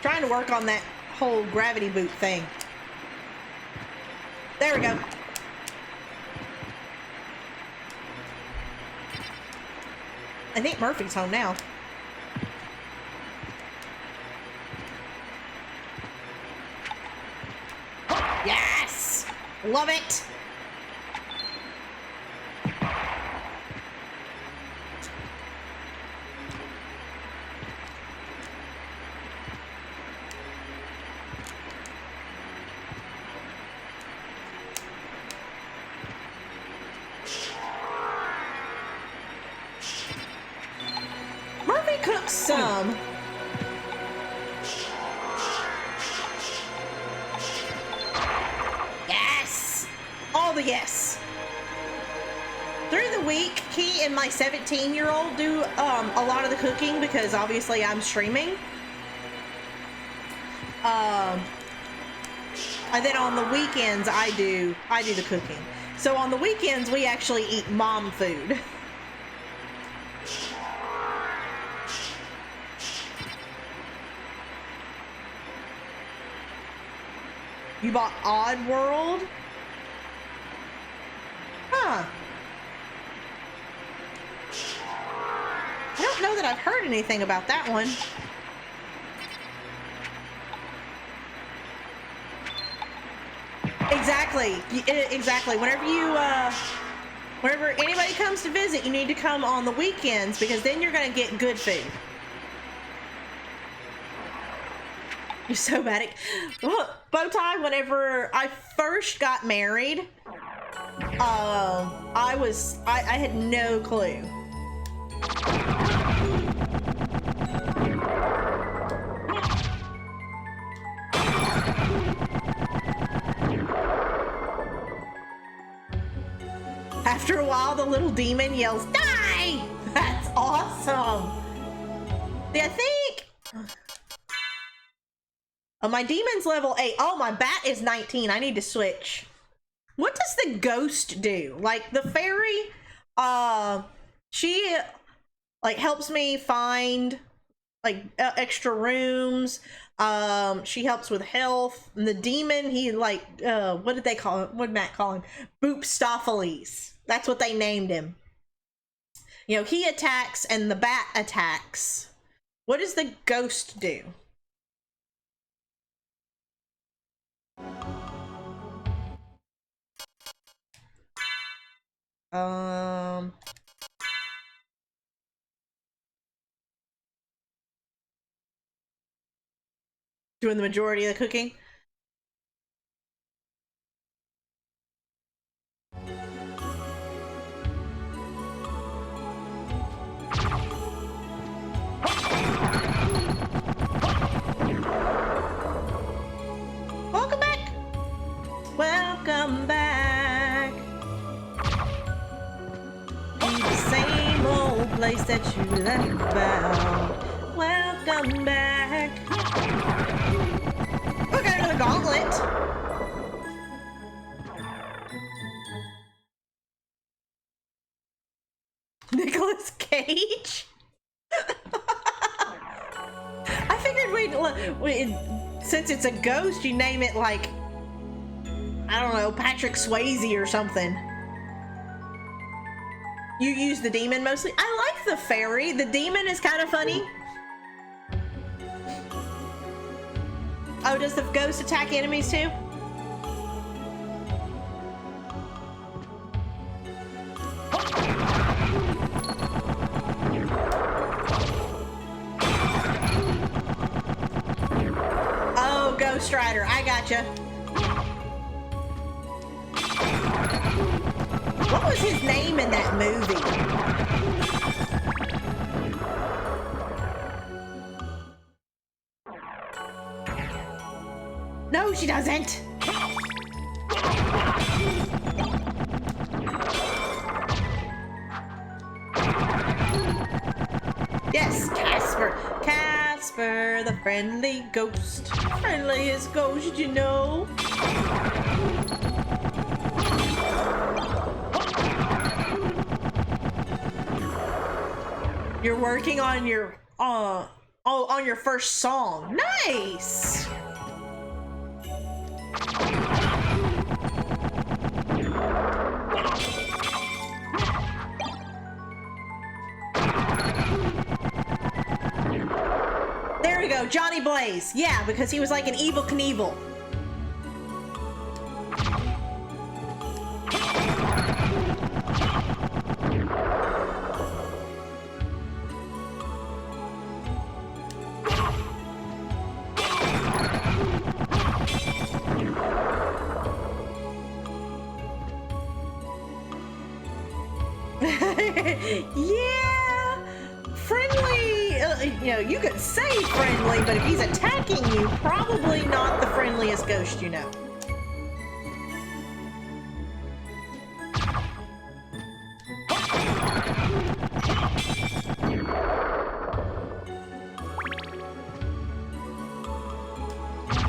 Trying to work on that whole gravity boot thing. There we go. I think Murphy's home now. Yes! Love it! Some. Yes! All the yes. Through the week, Key and my 17-year-old do a lot of the cooking because obviously I'm streaming. And then on the weekends I do the cooking. So on the weekends we actually eat mom food. You bought Odd World? Huh. I don't know that I've heard anything about that one. Exactly. Exactly. Whenever anybody comes to visit, you need to come on the weekends because then you're gonna get good food. You're so bad at Bowtie. Whenever I first got married, I had no clue. After a while, the little demon yells, "Die!" That's awesome. I think my demon's level 8. Oh, my bat is 19. I need to switch. What does the ghost do? Like the fairy, she like helps me find like extra rooms. She helps with health. And the demon, he like what did they call him? What did Matt call him? Boopstopheles. That's what they named him. You know, he attacks and the bat attacks. What does the ghost do? Doing the majority of the cooking. Welcome back. Welcome back. The same old place that you left about. Welcome back. We got another gauntlet. Nicolas Cage? I figured we'd since it's a ghost, you name it like, I don't know, Patrick Swayze or something. You use the demon mostly? I like the fairy. The demon is kind of funny. Oh, does the ghost attack enemies too? Oh, Ghost Rider, I gotcha. What was his name in that movie? No, she doesn't. Yes, Casper. Casper, the friendly ghost. Friendliest ghost, you know. You're working on your on your first song. Nice. There we go, Johnny Blaze. Yeah, because he was like an Evil Knievel. Yeah, friendly, you know, you could say friendly, but if he's attacking you, probably not the friendliest ghost you know.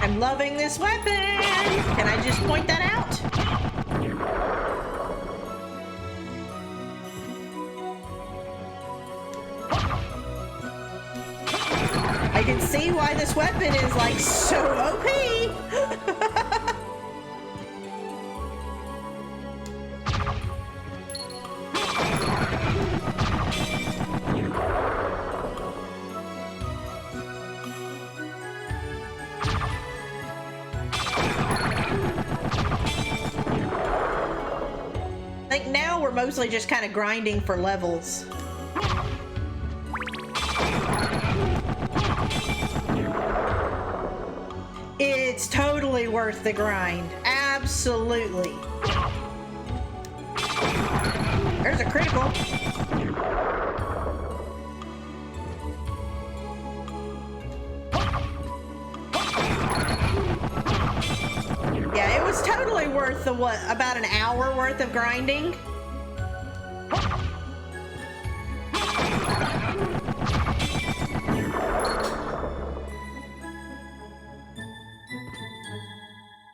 I'm loving this weapon. Can I just point that out? I can see why this weapon is like so OP. mostly just kind of grinding for levels. It's totally worth the grind. Absolutely. There's a critical. Yeah, it was totally worth the, what, about an hour worth of grinding?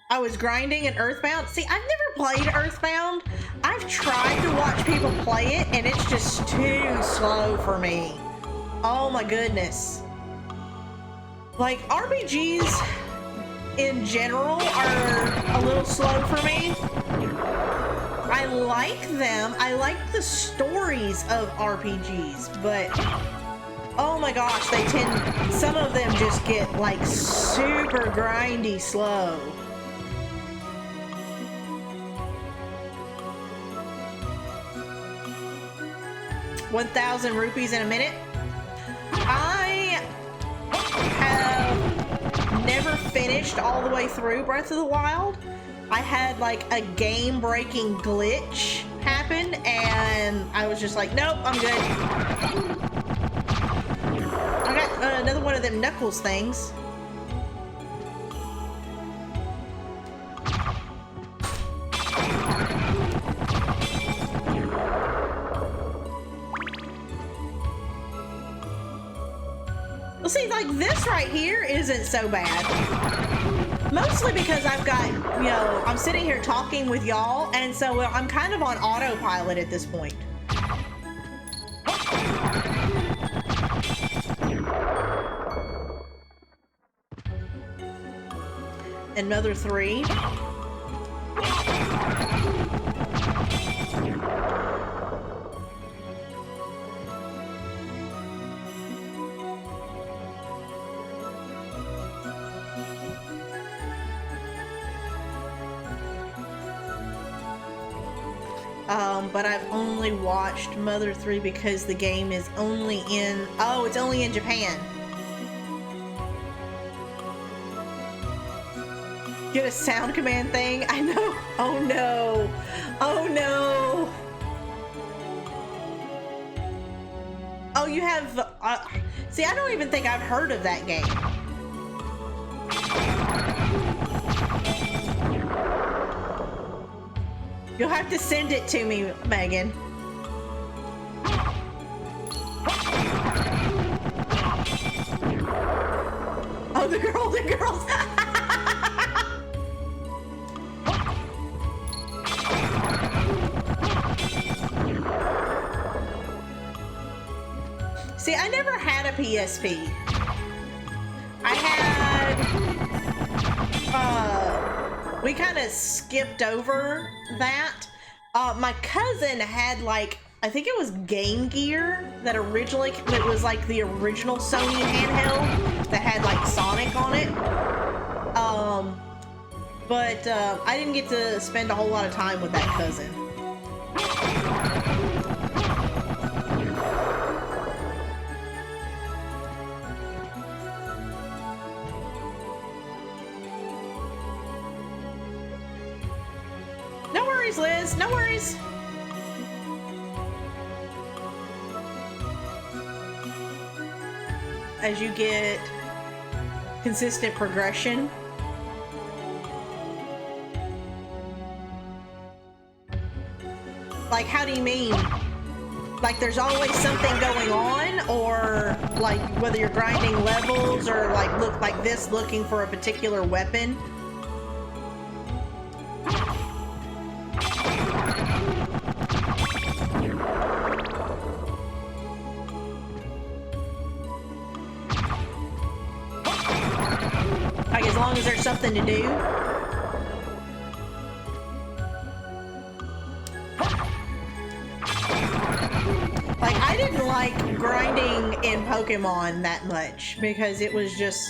I was grinding in Earthbound. See, I've never played Earthbound. I've tried to watch people play it, and it's just too slow for me. Oh my goodness. Like, RPGs in general are a little slow for me. I like them. I like the stories of RPGs, but oh my gosh, some of them just get like super grindy slow. 1,000 rupees in a minute. I have never finished all the way through Breath of the Wild. I had like a game-breaking glitch happen, and I was just like, nope, I'm good. I got another one of them Knuckles things. Well, see, like this right here isn't so bad. Mostly because I've got, you know, I'm sitting here talking with y'all, and so I'm kind of on autopilot at this point. Another 3. But I've only watched Mother 3 because the game is only in, oh, it's only in Japan. Get a sound command thing? I know. Oh no. Oh no. Oh, you have, see, I don't even think I've heard of that game. You'll have to send it to me, Megan. Oh, the girls. See, I never had a PSP. I had, we kind of skipped over that. My cousin had like, I think it was Game Gear that was like the original Sony handheld that had like Sonic on it. But I didn't get to spend a whole lot of time with that cousin. No worries, Liz. No worries. As you get consistent progression. Like, how do you mean? Like, there's always something going on, or like whether you're grinding levels or like look like this, looking for a particular weapon? Like, as long as there's something to do. Like, I didn't like grinding in Pokemon that much because it was just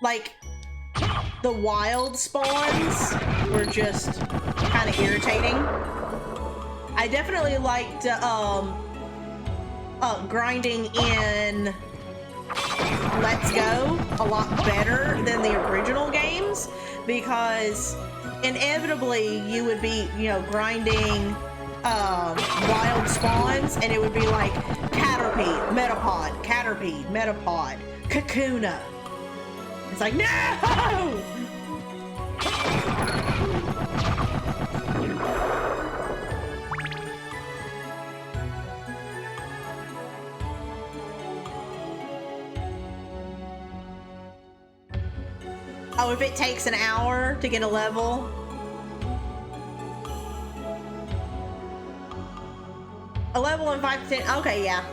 like the wild spawns were just kind of irritating. I definitely liked grinding in Let's Go a lot better than the original games, because inevitably you would be, you know, grinding wild spawns, and it would be like Caterpie, Metapod, Kakuna. It's like, no! Oh, if it takes an hour to get a level. A level in 5 to 10. Okay, yeah.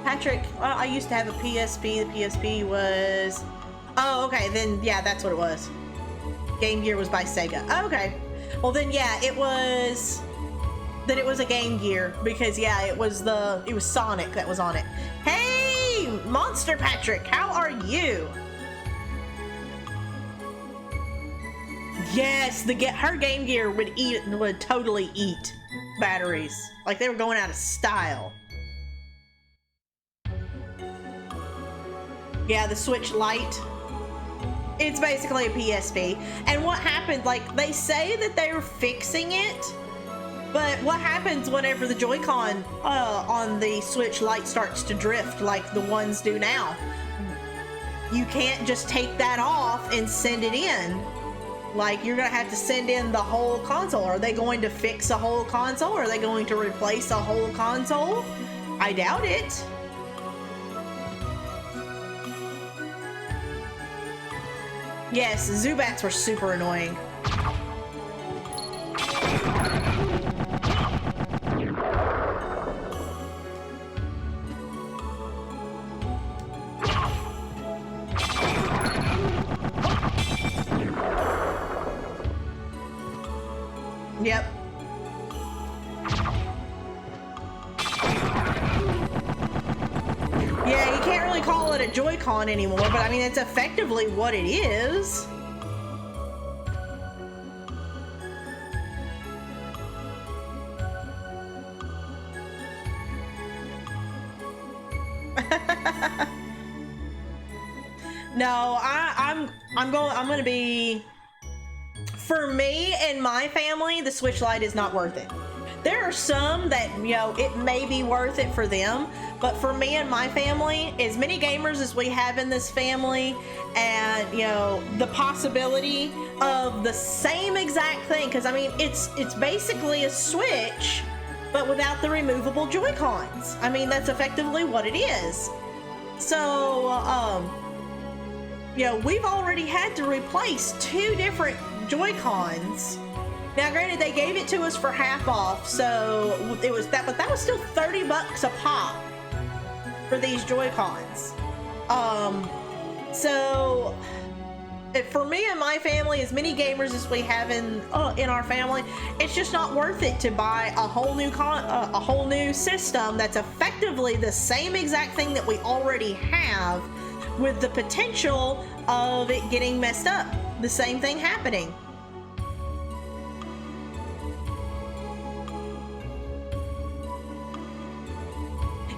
Patrick, I used to have a PSP. The PSP was... Oh, okay, then, yeah, that's what it was. Game Gear was by Sega. Oh, okay. Well, then, yeah, it was... Then it was a Game Gear, because, yeah, it was Sonic that was on it. Hey, Monster Patrick, how are you? Yes, her Game Gear would totally eat batteries. Like, they were going out of style. Yeah, the Switch Lite. It's basically a PSP. And what happened, like, they say that they were fixing it, but what happens whenever the Joy-Con on the Switch Lite starts to drift like the ones do now? You can't just take that off and send it in. Like, you're gonna have to send in the whole console. Are they going to fix a whole console? Are they going to replace a whole console? I doubt it. Yes, Zubats were super annoying. Yep. Yeah, you can't really call it a Joy-Con anymore, but I mean, it's effectively what it is. No, I'm gonna be... For me and my family, the Switch Lite is not worth it. There are some that, you know, it may be worth it for them, but for me and my family, as many gamers as we have in this family, and, you know, the possibility of the same exact thing, because I mean, it's basically a Switch, but without the removable Joy-Cons. I mean, that's effectively what it is. So, you know, we've already had to replace 2 different Joy-Cons. Now, granted, they gave it to us for half off, so it was that, but that was still 30 bucks a pop for these Joy-Cons. So for me and my family, as many gamers as we have in our family, it's just not worth it to buy a whole new system that's effectively the same exact thing that we already have, with the potential of it getting messed up. The same thing happening.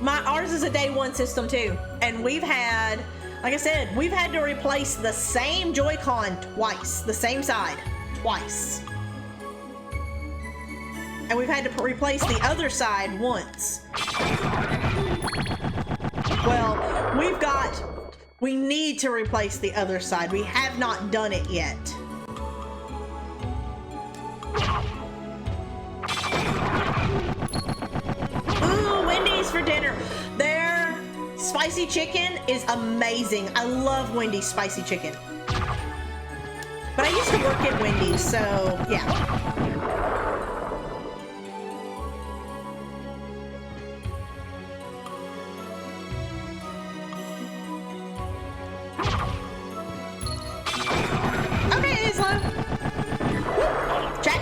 Ours is a day one system too, and we've had, like I said, we've had to replace the same Joy-Con twice, the same side twice, and we've had to replace the other side once. Well, we need to replace the other side. We have not done it yet. Ooh, Wendy's for dinner. Their spicy chicken is amazing. I love Wendy's spicy chicken. But I used to work at Wendy's, so yeah.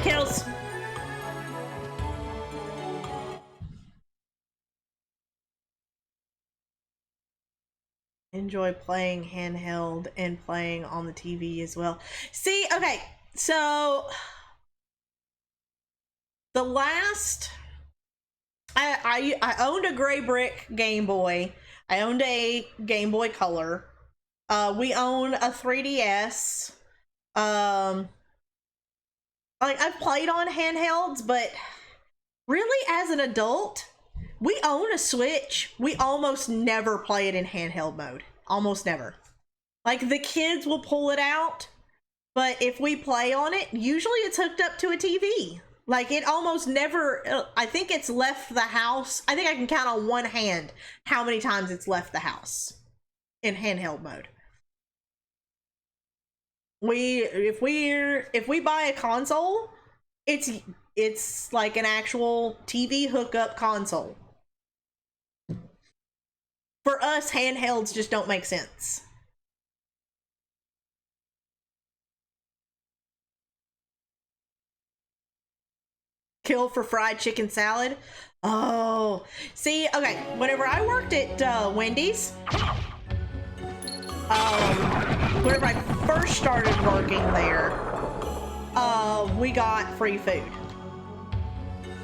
Kills. Enjoy playing handheld and playing on the TV as well. See, okay, so The last, I owned a gray brick Game Boy. I owned a Game Boy Color. We own a 3DS. Like, I've played on handhelds, but really as an adult, we own a Switch. We almost never play it in handheld mode. Almost never. Like, the kids will pull it out, but if we play on it, usually it's hooked up to a TV. Like, it almost never, I think it's left the house. I think I can count on one hand how many times it's left the house in handheld mode. If we buy a console, it's like an actual TV hookup console. For us, handhelds just don't make sense. Kill for fried chicken salad. Oh, see, okay. Whenever I worked at Wendy's, whenever I first started working there, we got free food.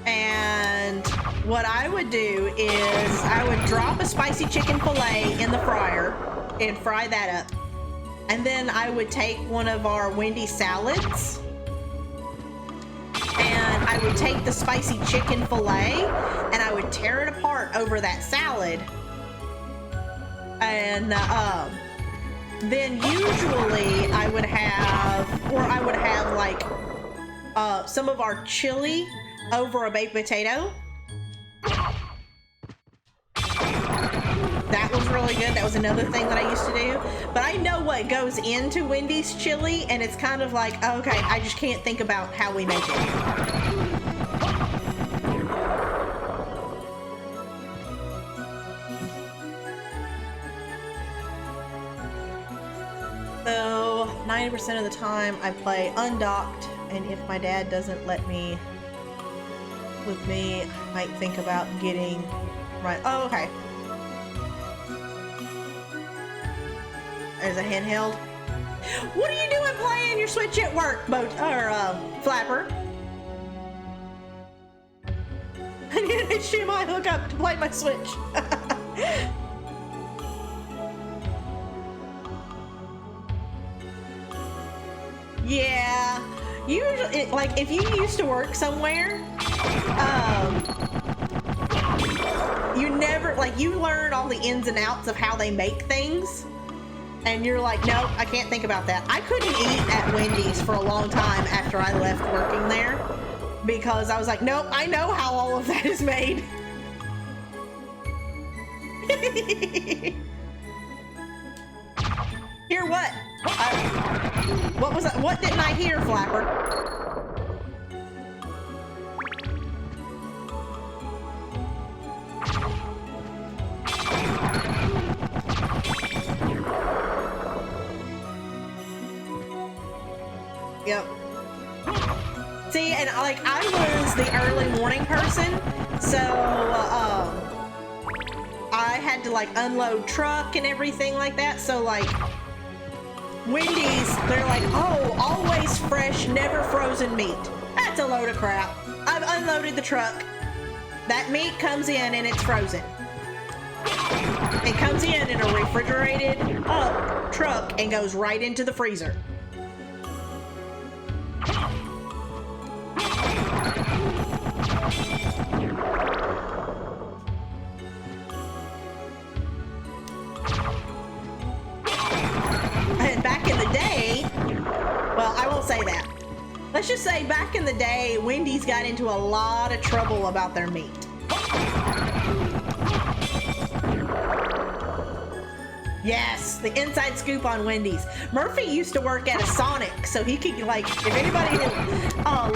And what I would do is I would drop a spicy chicken fillet in the fryer and fry that up. And then I would take one of our Wendy's salads and I would take the spicy chicken fillet and I would tear it apart over that salad. And then usually I would have like some of our chili over a baked potato. That was really good. That was another thing that I used to do. But I know what goes into Wendy's chili, and it's kind of like, okay, I just can't think about how we make it. So 90% of the time I play undocked, and if my dad doesn't let me with me, I might think about getting right. Oh, okay. There's a handheld. What are you doing playing your Switch at work, Flapper? I need an HDMI hookup to play my Switch. Yeah. Usually, like, if you used to work somewhere, you never, like, you learn all the ins and outs of how they make things, and you're like, nope, I can't think about that. I couldn't eat at Wendy's for a long time after I left working there, because I was like, nope, I know how all of that is made. Hear what? What was that? What didn't I hear, Flapper? Yep. See, and like, I was the early morning person, so I had to like unload truck and everything like that, so like Wendy's, they're like, oh, always fresh, never frozen meat. That's a load of crap. I've unloaded the truck. That meat comes in and it's frozen. It comes in a refrigerated up truck and goes right into the freezer. And back in the day, well, I won't say that. Let's just say back in the day, Wendy's got into a lot of trouble about their meat. Yes, the inside scoop on Wendy's. Murphy used to work at a Sonic, so he could, like, if anybody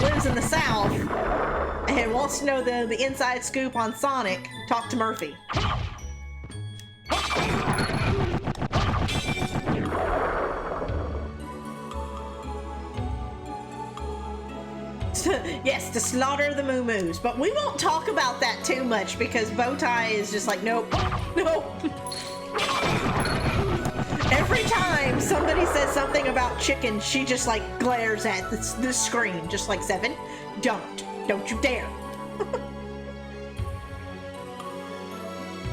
lives in the South and wants to know the inside scoop on Sonic, talk to Murphy. Yes, to slaughter the moo-moos. But we won't talk about that too much because Bowtie is just like, nope, nope. Every time somebody says something about chicken, she just like glares at the screen, just like, Seven, don't. Don't you dare.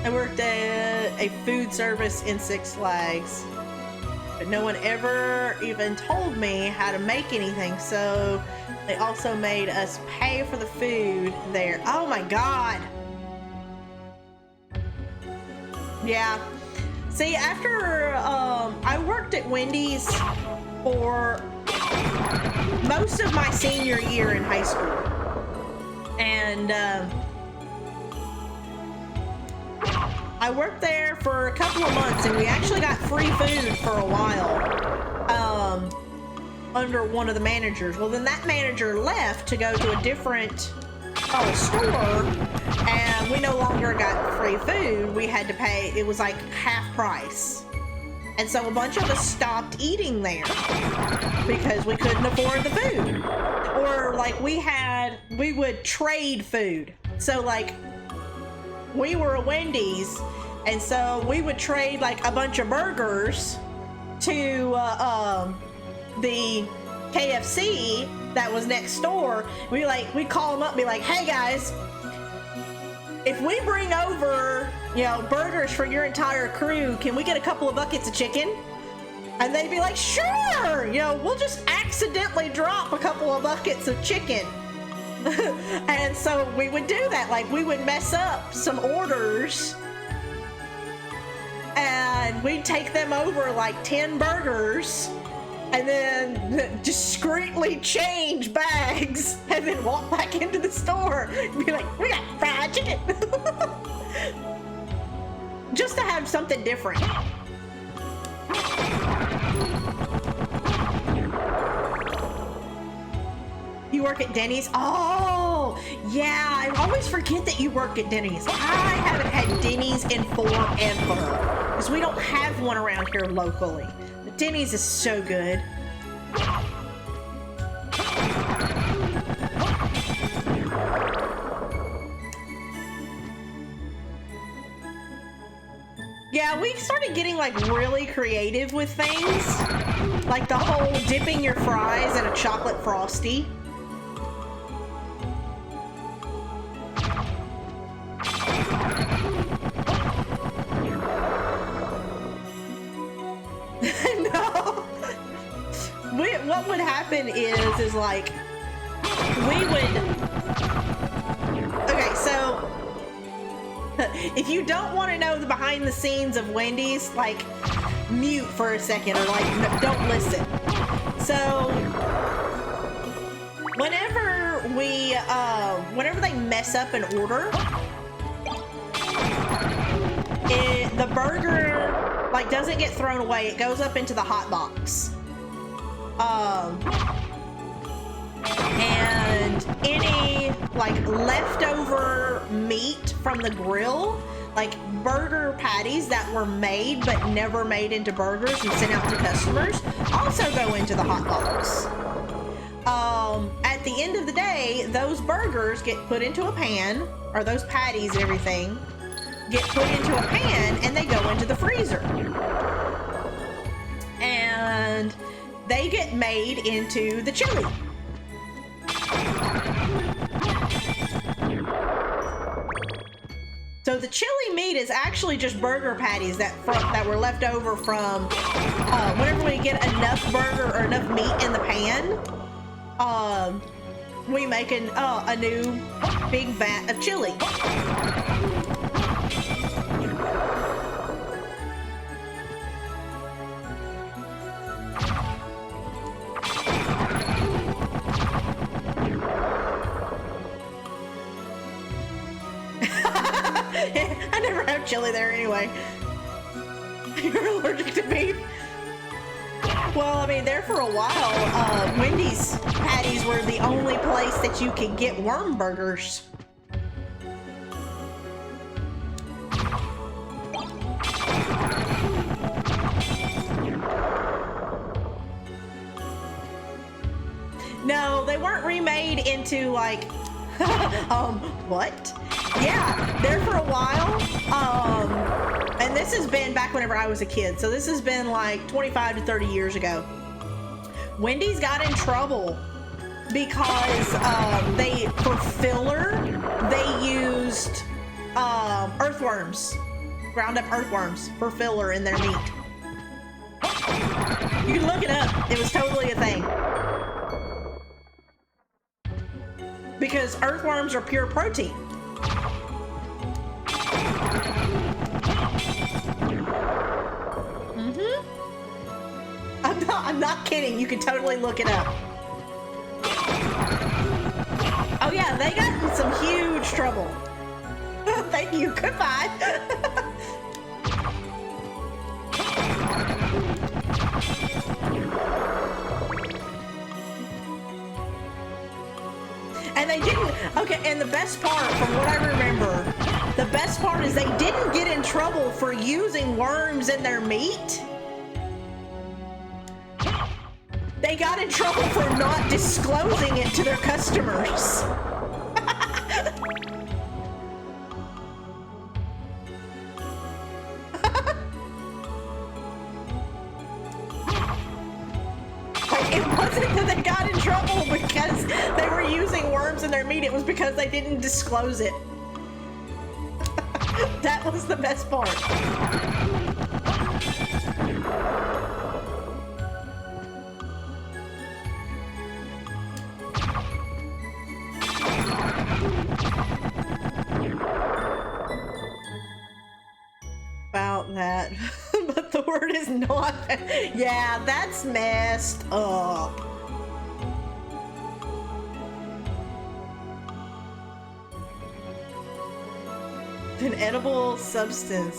I worked at a food service in Six Flags, but no one ever even told me how to make anything, so they also made us pay for the food there. Oh my god. Yeah. See, after I worked at Wendy's for most of my senior year in high school, and I worked there for a couple of months, and we actually got free food for a while under one of the managers. Well, then that manager left to go to a different store, and we no longer got free food. We had to pay, it was like half price. And so a bunch of us stopped eating there because we couldn't afford the food. Or like we would trade food. So like we were a Wendy's, and so we would trade like a bunch of burgers to the KFC that was next door. We'd call them up and be like, hey guys, if we bring over, you know, burgers for your entire crew, can we get a couple of buckets of chicken? And they'd be like, sure, you know, we'll just accidentally drop a couple of buckets of chicken. And so we would do that. Like, we would mess up some orders and we'd take them over like 10 burgers and then discreetly change bags and then walk back into the store and be like, we got fried chicken. Just to have something different. You work at Denny's? Oh, yeah. I always forget that you work at Denny's. I haven't had Denny's in forever because we don't have one around here locally. But Denny's is so good. Yeah, we started getting like really creative with things. Like the whole dipping your fries in a chocolate frosty. No. What would happen is like we would. Okay, so if you don't want to know the behind the scenes of Wendy's, like mute for a second or like don't listen. So whenever they mess up an order, the burger like doesn't get thrown away. It goes up into the hot box. And any like leftover meat from the grill, like burger patties that were made but never made into burgers and sent out to customers, also go into the hot box. At the end of the day, those burgers get put into a pan, or those patties and everything get put into a pan, and they go into the freezer. And they get made into the chili. So the chili meat is actually just burger patties that were left over from whenever we get enough burger or enough meat in the pan, we make a new big vat of chili. I never have chili there anyway. You're allergic to beef? Well, I mean, there for a while, Wendy's patties were the only place that you could get worm burgers. No, they weren't remade into like what? Yeah, there for a while, and this has been back whenever I was a kid, so this has been like 25 to 30 years ago. Wendy's got in trouble because they, for filler, they used earthworms, ground up earthworms for filler in their meat. You can look it up. It was totally a thing. Because earthworms are pure protein. I'm not kidding. You can totally look it up. Oh yeah, they got in some huge trouble. Thank you. Goodbye. And they didn't, okay, and the best part, from what I remember, the best part is they didn't get in trouble for using worms in their meat. They got in trouble for not disclosing it to their customers. It wasn't that they got in trouble because they were using worms in their meat. It was because they didn't disclose it. That was the best part. About that. But the word is not. Yeah, that's messed up. An edible substance.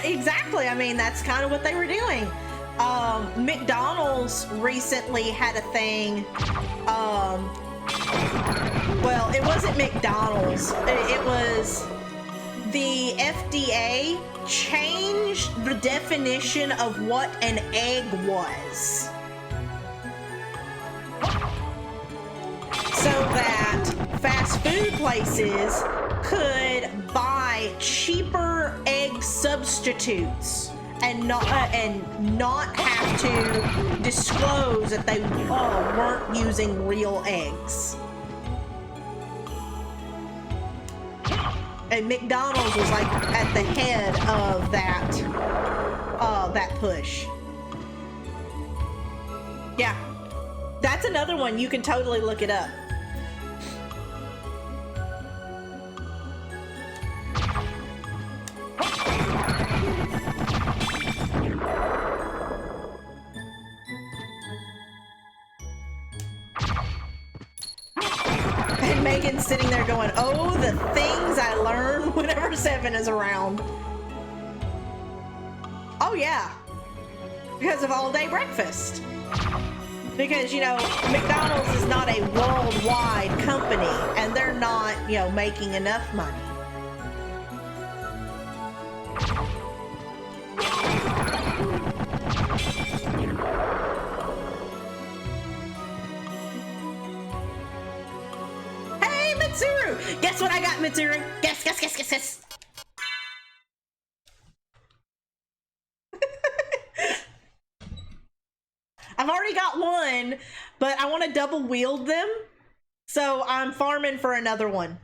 Exactly. I mean, that's kind of what they were doing. McDonald's recently had a thing. Well, it wasn't McDonald's. It was the FDA changed the definition of what an egg was. So that fast food places could buy cheaper egg substitutes and not have to disclose that they weren't using real eggs. And McDonald's was like at the head of that that push. Yeah, that's another one. You can totally look it up. And Megan's sitting there going, oh, the things I learn whenever Seven is around. Oh yeah, because of all day breakfast. Because, you know, McDonald's is not a worldwide company and they're not, you know, making enough money. Hey, Mitsuru! Guess what I got, Mitsuru? Guess. I've already got one, but I want to double wield them, so I'm farming for another one.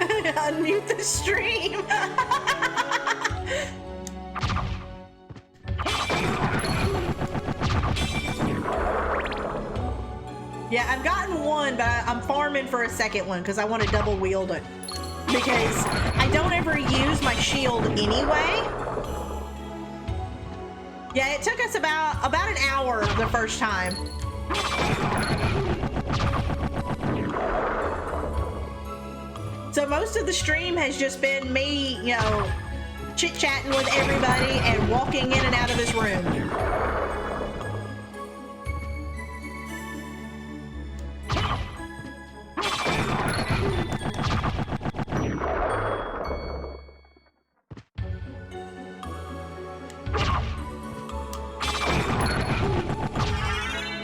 Unmute the stream. Yeah, I've gotten one, but I'm farming for a second one because I want to double wield it. Because I don't ever use my shield anyway. Yeah, it took us about an hour the first time. So most of the stream has just been me, you know, chit-chatting with everybody and walking in and out of this room.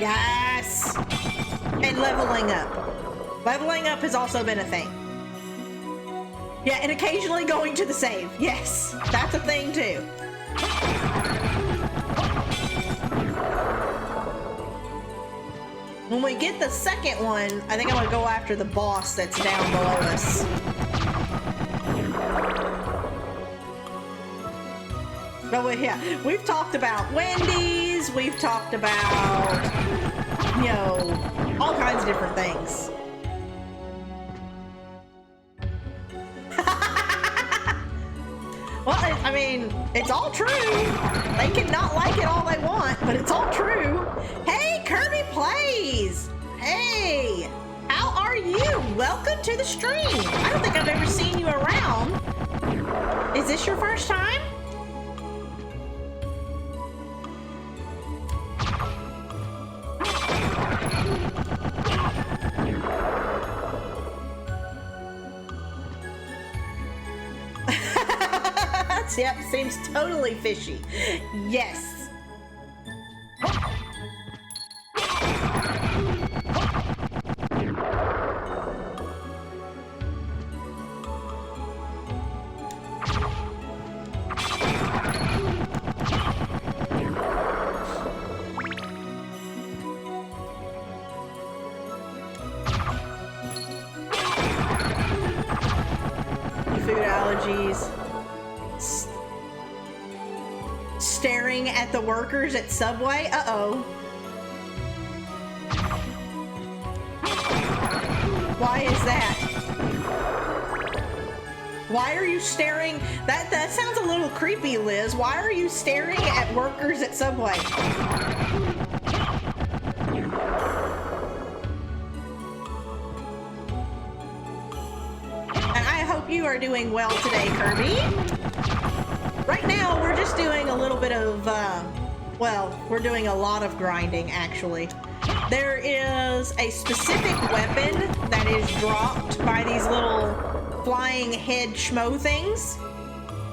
Yes! And leveling up. Leveling up has also been a thing. Yeah, and occasionally going to the save. Yes, that's a thing too. When we get the second one, I think I'm gonna go after the boss that's down below us. But yeah, we've talked about Wendy's, we've talked about, you know, all kinds of different things. Well, I mean, it's all true. They can not like it all they want, but it's all true. Hey, Kirby Plays! Hey, how are you? Welcome to the stream. I don't think I've ever seen you around. Is this your first time? Yep, seems totally fishy. Yes. Food allergies. Staring at the workers at Subway? Uh-oh. Why is that? Why are you staring? That sounds a little creepy, Liz. Why are you staring at workers at Subway? And I hope you are doing well today, Kirby. Right now, we're just doing a little bit of, well, we're doing a lot of grinding, actually. There is a specific weapon that is dropped by these little flying head schmo things,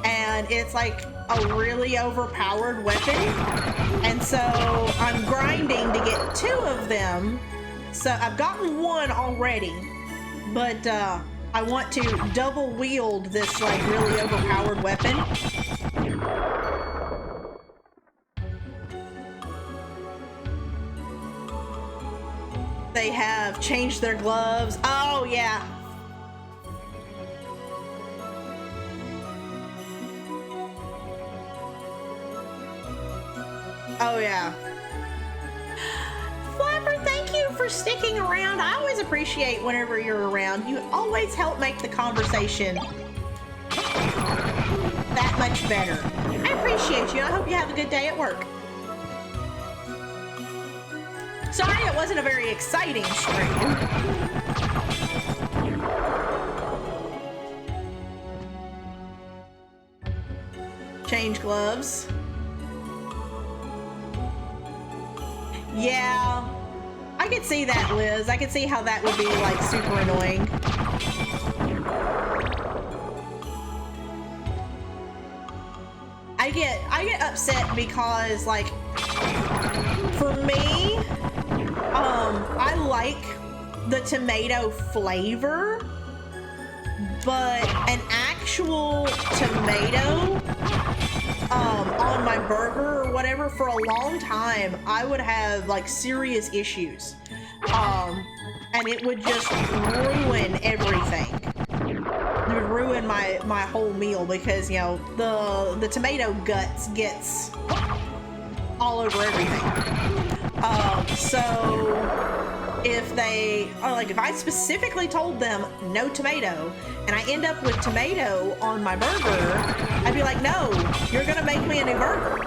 and it's like a really overpowered weapon, and so I'm grinding to get 2 of them. So I've gotten 1 already, but I want to double wield this like really overpowered weapon. They have changed their gloves. Oh yeah. Oh yeah. Flapper, thank you for sticking around. I always appreciate whenever you're around. You always help make the conversation that much better. I appreciate you. I hope you have a good day at work. Sorry it wasn't a very exciting stream. Change gloves. Yeah, I could see that, Liz. I could see how that would be like super annoying. I get upset because like for me, I like the tomato flavor, but an actual tomato on my burger or whatever, for a long time I would have like serious issues, and it would just ruin everything. It would ruin my whole meal because, you know, the tomato guts gets all over everything. So if they are like, if I specifically told them no tomato and I end up with tomato on my burger, I'd be like, no, you're gonna make me a new burger.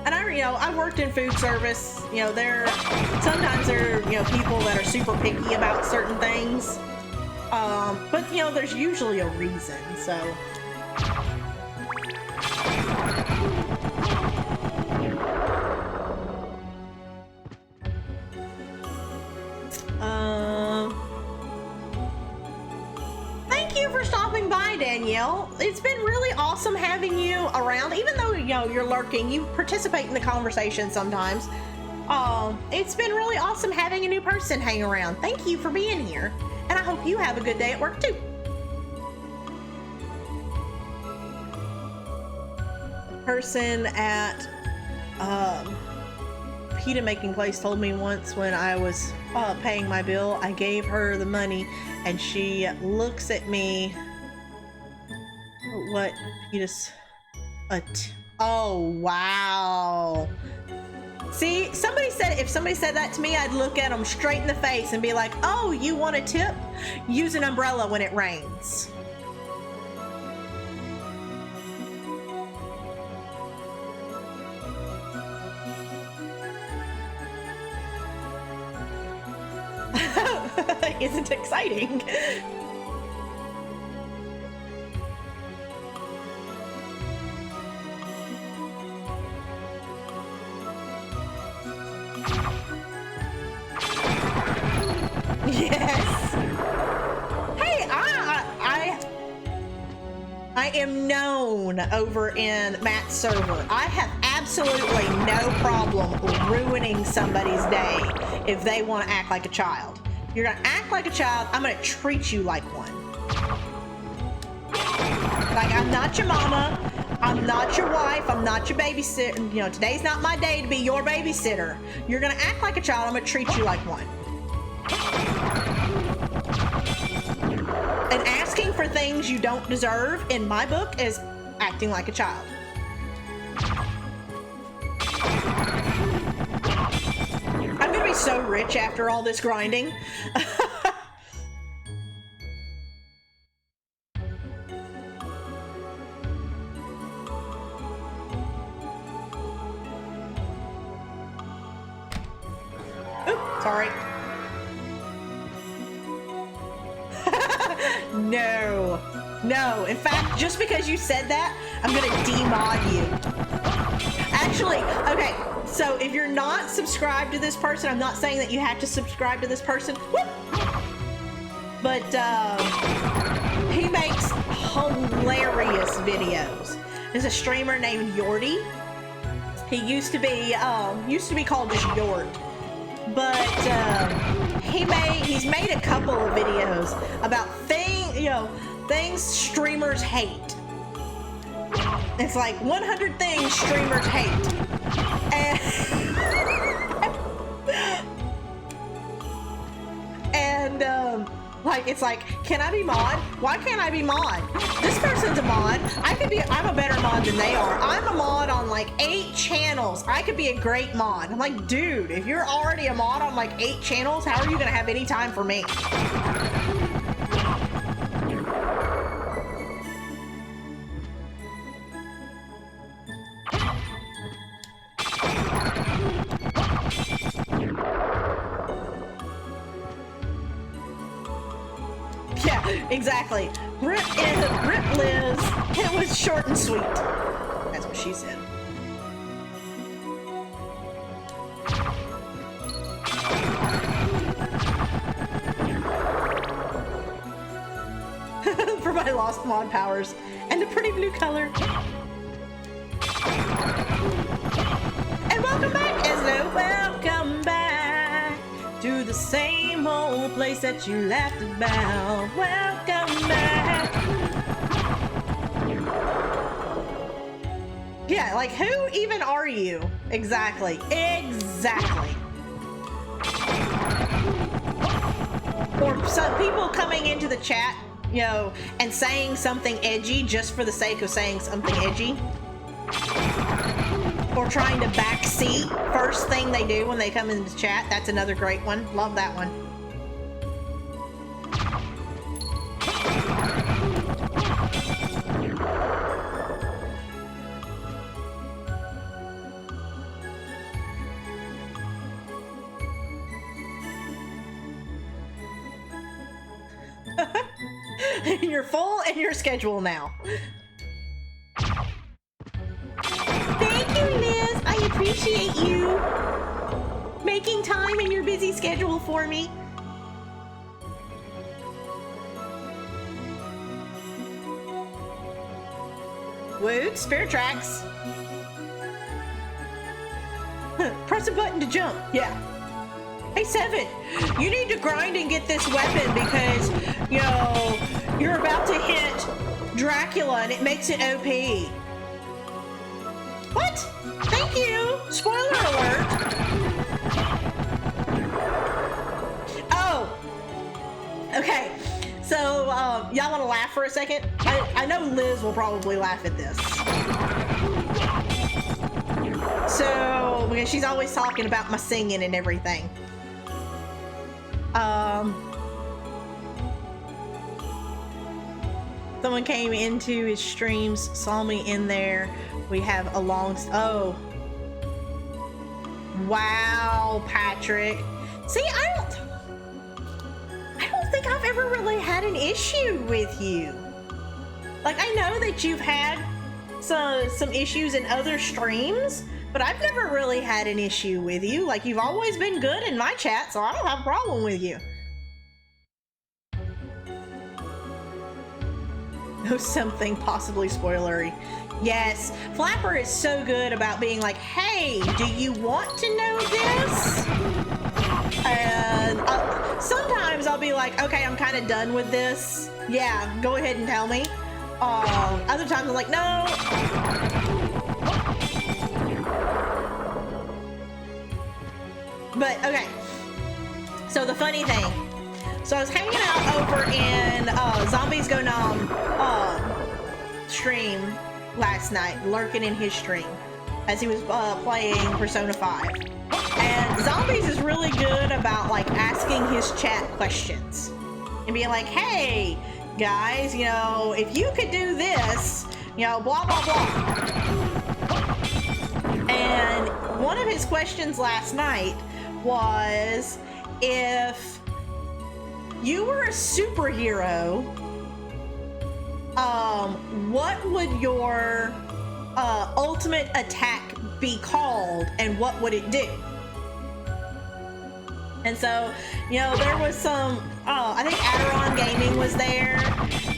And I've worked in food service. You know, sometimes there are, people that are super picky about certain things. But there's usually a reason, so. Thank you for stopping by, Danielle. It's been really awesome having you around. Even though, you're lurking, you participate in the conversation sometimes. It's been really awesome having a new person hang around. Thank you for being here. And I hope you have a good day at work too. Person at pita making place told me once when I was paying my bill, I gave her the money and she looks at me. What pitas? Oh, wow. See, somebody said, if somebody said that to me, I'd look at them straight in the face and be like, oh, you want a tip? Use an umbrella when it rains. Isn't exciting. Yes. Hey, I am known over in Matt's server. I have absolutely no problem ruining somebody's day if they want to act like a child. You're gonna act like a child, I'm gonna treat you like one. Like, I'm not your mama, I'm not your wife, I'm not your babysitter. You know, today's not my day to be your babysitter. You're gonna act like a child, I'm gonna treat you like one. And asking for things you don't deserve, in my book, is acting like a child. I'm gonna be so rich after all this grinding. Oops, sorry. No, no. In fact, just because you said that, I'm gonna demod you. Actually, okay. So if you're not subscribed to this person, I'm not saying that you have to subscribe to this person. Whoop! But he makes hilarious videos. There's a streamer named Yorty. He used to be called just Yort. But he's made a couple of videos about things streamers hate. It's like 100 things streamers hate. And like, it's like, can I be mod? Why can't I be mod? This person's a mod. I'm a better mod than they are. I'm a mod on like 8 channels. I could be a great mod. I'm like, dude, if you're already a mod on like 8 channels, how are you gonna have any time for me? Yeah, exactly. Rip Liz. It was short and sweet. That's what she said. For my lost mod powers and a pretty blue color. And welcome back, Eslo. Welcome back to the same old place that you laughed about. Welcome back. Yeah, like, who even are you? Exactly. Exactly. Or some people coming into the chat, you know, and saying something edgy just for the sake of saying something edgy. Or trying to backseat first thing they do when they come into chat. That's another great one. Love that one. You're full in your schedule now. Thank you, Liz. I appreciate you making time in your busy schedule for me. Woot, Spirit Tracks. Press a button to jump. Yeah. Hey, Seven, you need to grind and get this weapon because, you know, you're about to hit Dracula and it makes it OP. What? Thank you. Spoiler alert. Oh. Okay. So, y'all want to laugh for a second? I know Liz will probably laugh at this. So, because she's always talking about my singing and everything. Someone came into his streams, saw me in there. We have a long, oh. Wow, Patrick. See, I don't think I've ever really had an issue with you. Like, I know that you've had some issues in other streams, but I've never really had an issue with you. Like, you've always been good in my chat, so I don't have a problem with you. Oh, something possibly spoilery. Yes, Flapper is so good about being like, hey, do you want to know this? And sometimes I'll be like, okay, I'm kind of done with this. Yeah, go ahead and tell me. Other times I'm like, no. But, okay. So the funny thing. So I was hanging out over in Zombies Go Nom stream last night, lurking in his stream as he was playing Persona 5. And Zombies is really good about like asking his chat questions and being like, hey guys, you know, if you could do this, you know, blah blah blah. And one of his questions last night was, if you were a superhero, what would your ultimate attack be called and what would it do? And so, you know, there was some, I think Adderon Gaming was there,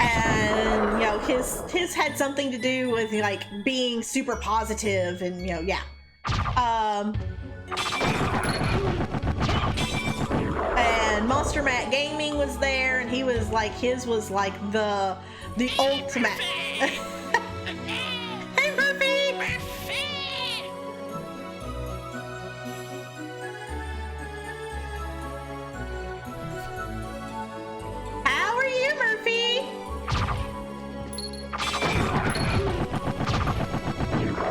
and, you know, his had something to do with, like, being super positive, and, you know, yeah. And Monster Matt Gaming was there, and he was like, his was like the ultimate. Hey, Murphy! How are you, Murphy?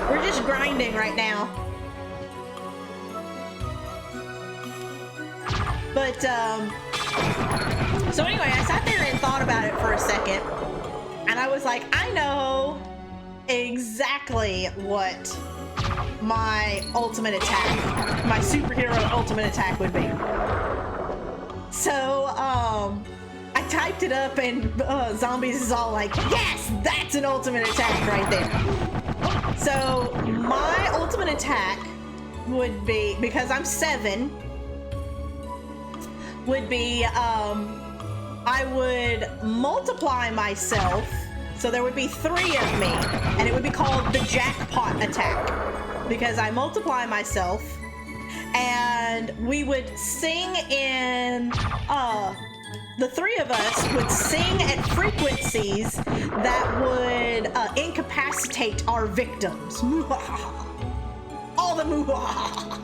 We're just grinding right now. But, so anyway, I sat there and thought about it for a second, and I was like, I know exactly what my ultimate attack, my superhero ultimate attack would be. So, I typed it up, and Zombies is all like, yes, that's an ultimate attack right there. So, my ultimate attack would be, because I'm 7, would be, I would multiply myself, so there would be 3 of me, and it would be called the jackpot attack, because I multiply myself, and we would sing in, the 3 of us would sing at frequencies that would incapacitate our victims. All the moo-ha-ha.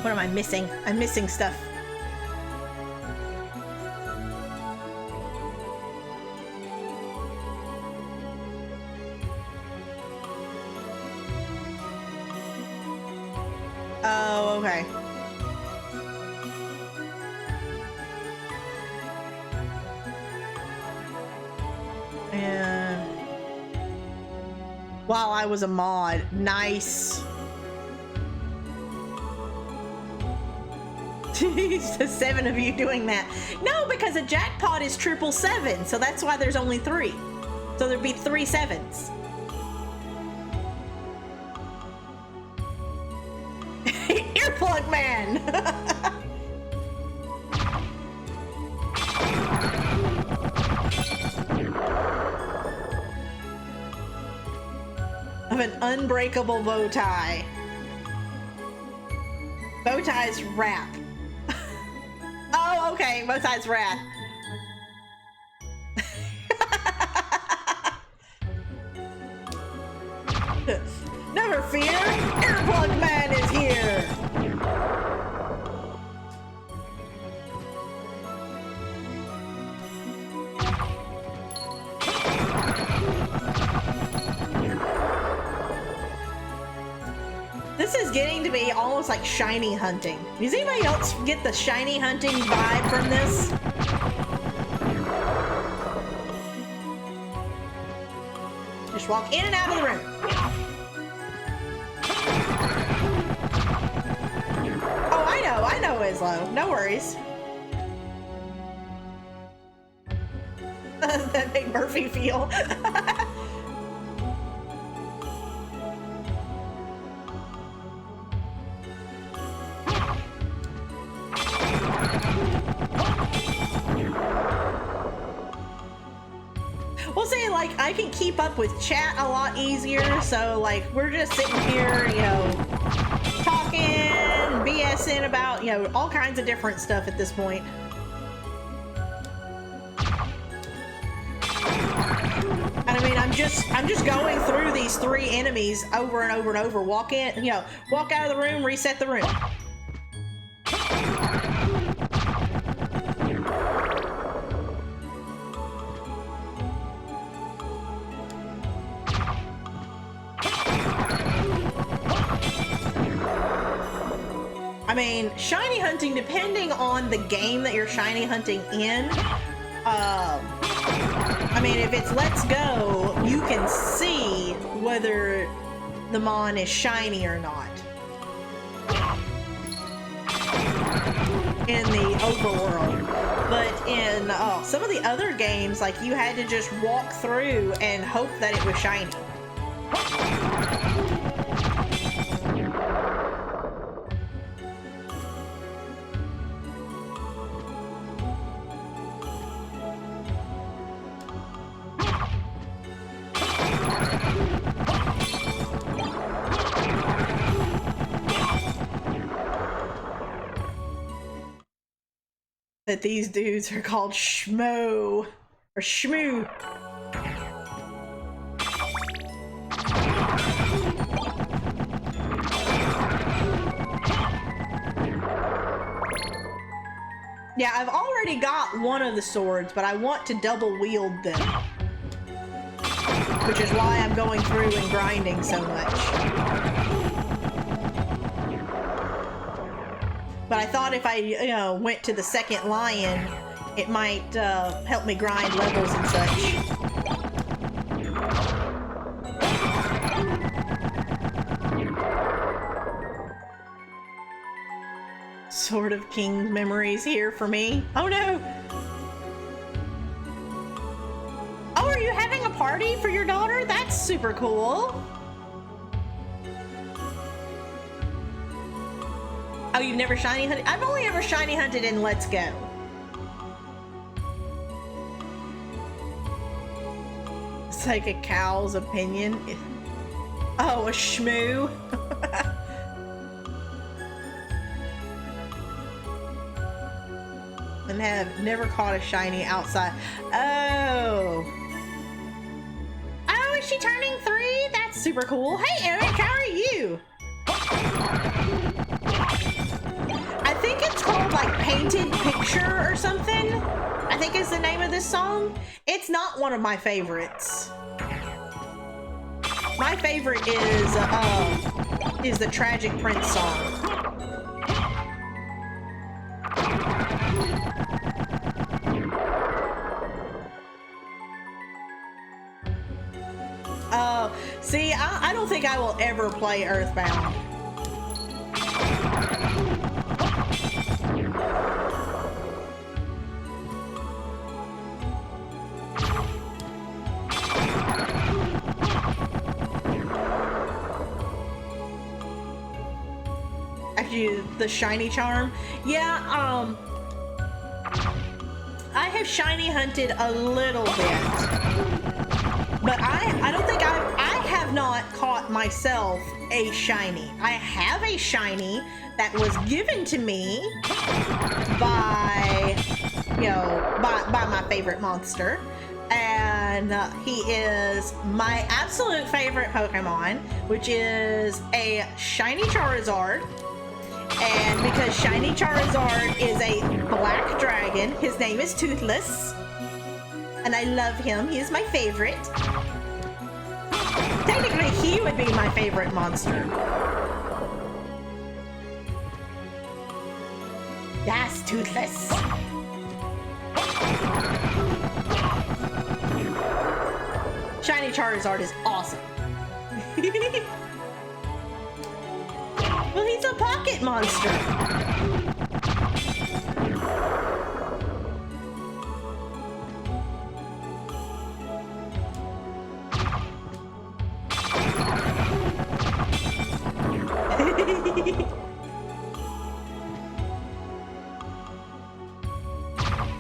What am I missing? I'm missing stuff. Oh, okay. Yeah. While I was a mod. Nice. The 7 of you doing that. No, because a jackpot is 777, so that's why there's only 3. So there'd be 3 7s. Earplug man! of an unbreakable bow tie. Bow tie's wrap. Oh, okay, bow tie's wrath. Never fear, Earplug Man is here! This is getting to be almost like shiny hunting. Does anybody else get the shiny hunting vibe from this? Just walk in and out of the room. Oh, I know Islo. No worries. That made Murphy feel. We'll say, like, I can keep up with chat a lot easier, so, like, we're just sitting here, you know, talking, BSing about, you know, all kinds of different stuff at this point. And I mean, I'm just going through these 3 enemies over and over and over. Walk in, you know, walk out of the room, reset the room. I mean, shiny hunting, depending on the game that you're shiny hunting in, I mean, if it's Let's Go, you can see whether the Mon is shiny or not in the overworld. But in some of the other games, like, you had to just walk through and hope that it was shiny. That these dudes are called Schmo or Shmoo. Yeah, I've already got one of the swords, but I want to double wield them, which is why I'm going through and grinding so much. But I thought if I, you know, went to the second lion, it might help me grind levels and such. Sword of King memories here for me. Oh no! Oh, are you having a party for your daughter? That's super cool. Oh, you've never shiny hunted? I've only ever shiny hunted in Let's Go. It's like a cow's opinion. Oh, a shmoo. And have never caught a shiny outside. Oh. Oh, is she turning 3? That's super cool. Hey, Eric, how are you? I think it's called like Painted Picture or something. I think is the name of this song. It's not one of my favorites. My favorite is the Tragic Prince song. See, I don't think I will ever play Earthbound. After the shiny charm, yeah. I have shiny hunted a little bit, but I don't think I have have not caught myself a shiny. I have a shiny that was given to me by, by my favorite monster. And he is my absolute favorite Pokemon, which is a shiny Charizard. And because shiny Charizard is a black dragon, his name is Toothless. And I love him. He is my favorite. Technically, he would be my favorite monster. Yes, Toothless. Shiny Charizard is awesome. Well, he's a pocket monster.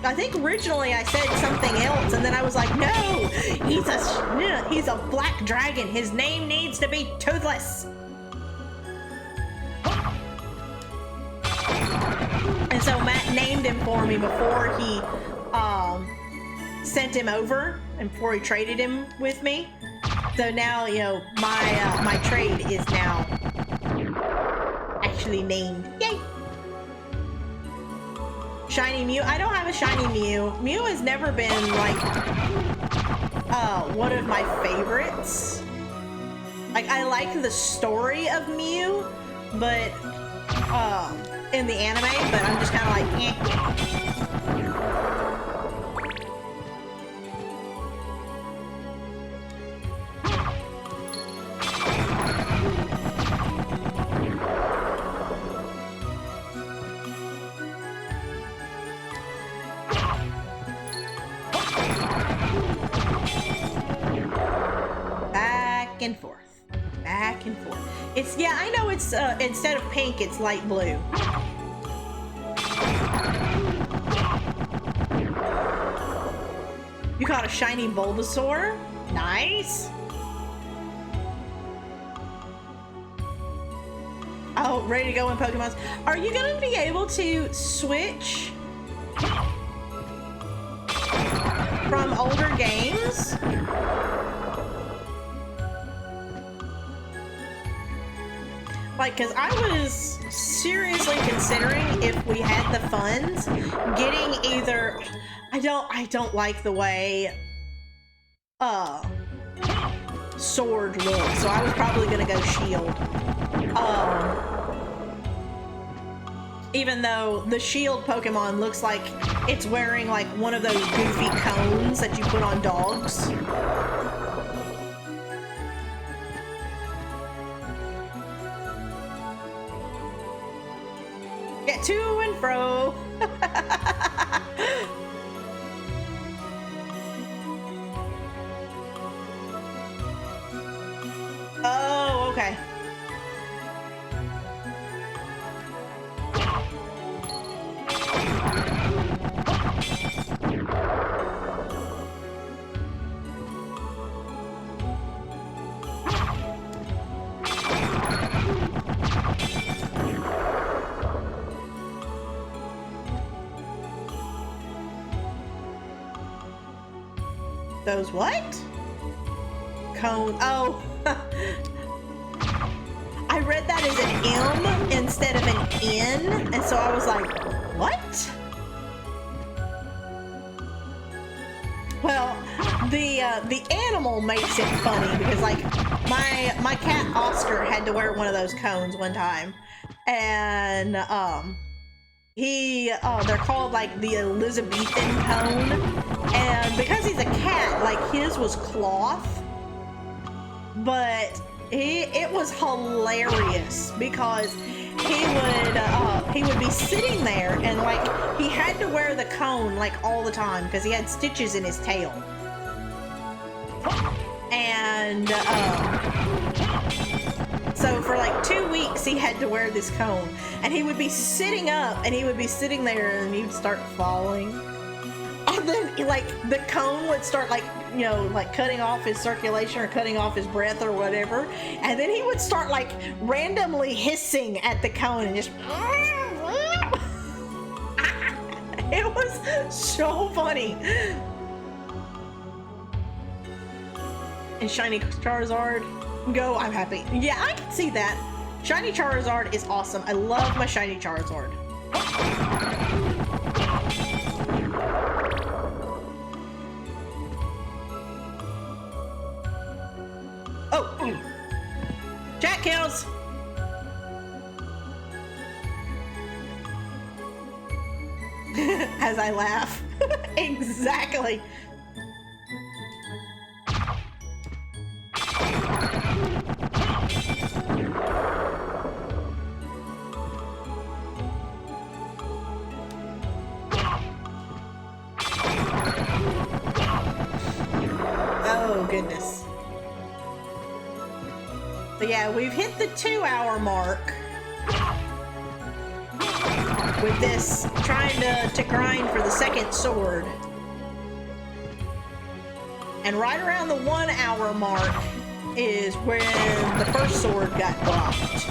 I think originally I said something else, and then I was like, no, he's a black dragon. His name needs to be Toothless. And so Matt named him for me before he sent him over and before he traded him with me. So now, my trade is now actually named. Yay! Shiny Mew. I don't have a shiny Mew. Mew has never been like one of my favorites. Like, I like the story of Mew, but in the anime, but I'm just kind of like, eh. And forth, back and forth. It's, yeah, I know it's instead of pink, it's light blue. You caught a shiny Bulbasaur. Nice. Oh, ready to go in Pokemon. Are you gonna be able to switch from older games? Like, cause I was seriously considering if we had the funds, getting either, I don't like the way, Sword looks, so I was probably gonna go Shield. Even though the Shield Pokemon looks like it's wearing like one of those goofy cones that you put on dogs. Get to and fro. Oh, okay. Those what? Cone. Oh. I read that as an M instead of an N, and so I was like, what? Well, the animal makes it funny because, like, my cat Oscar had to wear one of those cones one time, and they're called like the Elizabethan cone. And because he's a cat, like, his was cloth, but it was hilarious because he would be sitting there and, like, he had to wear the cone like all the time because he had stitches in his tail. And so for like 2 weeks he had to wear this cone, and he would be sitting up and he would be sitting there and he'd start falling. And then, like, the cone would start, like, you know, like cutting off his circulation or cutting off his breath or whatever. And then he would start like randomly hissing at the cone and just it was so funny. And Shiny Charizard, go, I'm happy. Yeah, I can see that. Shiny Charizard is awesome. I love my Shiny Charizard. Oh, Jack kills. As I laugh. Exactly. Oh, goodness. So yeah, we've hit the 2-hour mark with this, trying to grind for the second sword. And right around the 1-hour mark is when the first sword got dropped.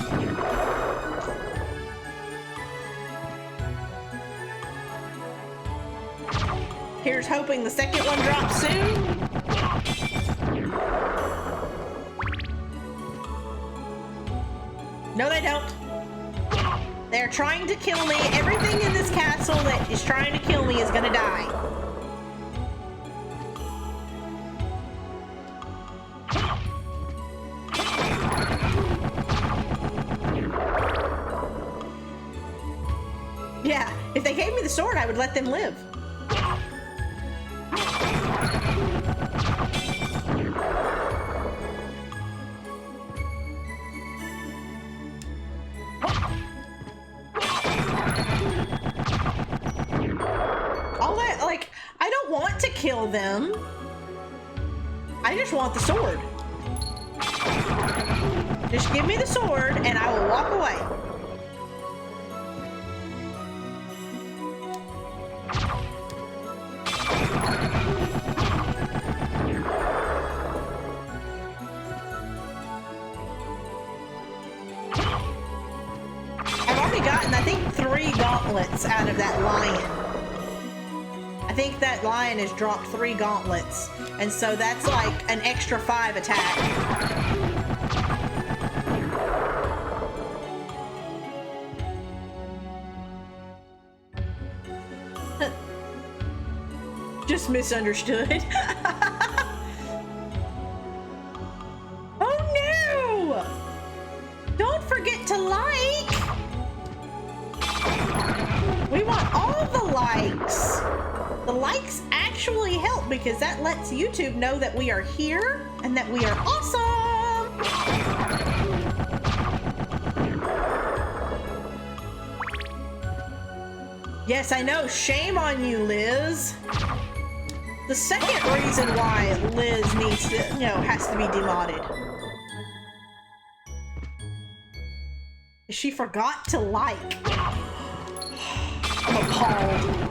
Here's hoping the second one drops soon. No, they don't. They're trying to kill me. Everything in this castle that is trying to kill me is gonna die. Yeah, if they gave me the sword, I would let them live. Kill them. I just want the sword. Just give me the sword and I will walk away. I've already gotten, I think, 3 gauntlets out of that lion. I think that lion has dropped 3 gauntlets, and so that's like an extra 5 attack. Just misunderstood. Oh no! Don't forget to like! We want all the likes! The likes actually help because that lets YouTube know that we are here and that we are awesome! Yes, I know. Shame on you, Liz. The second reason why Liz needs to, you know, has to be demodded. She forgot to like. I'm appalled.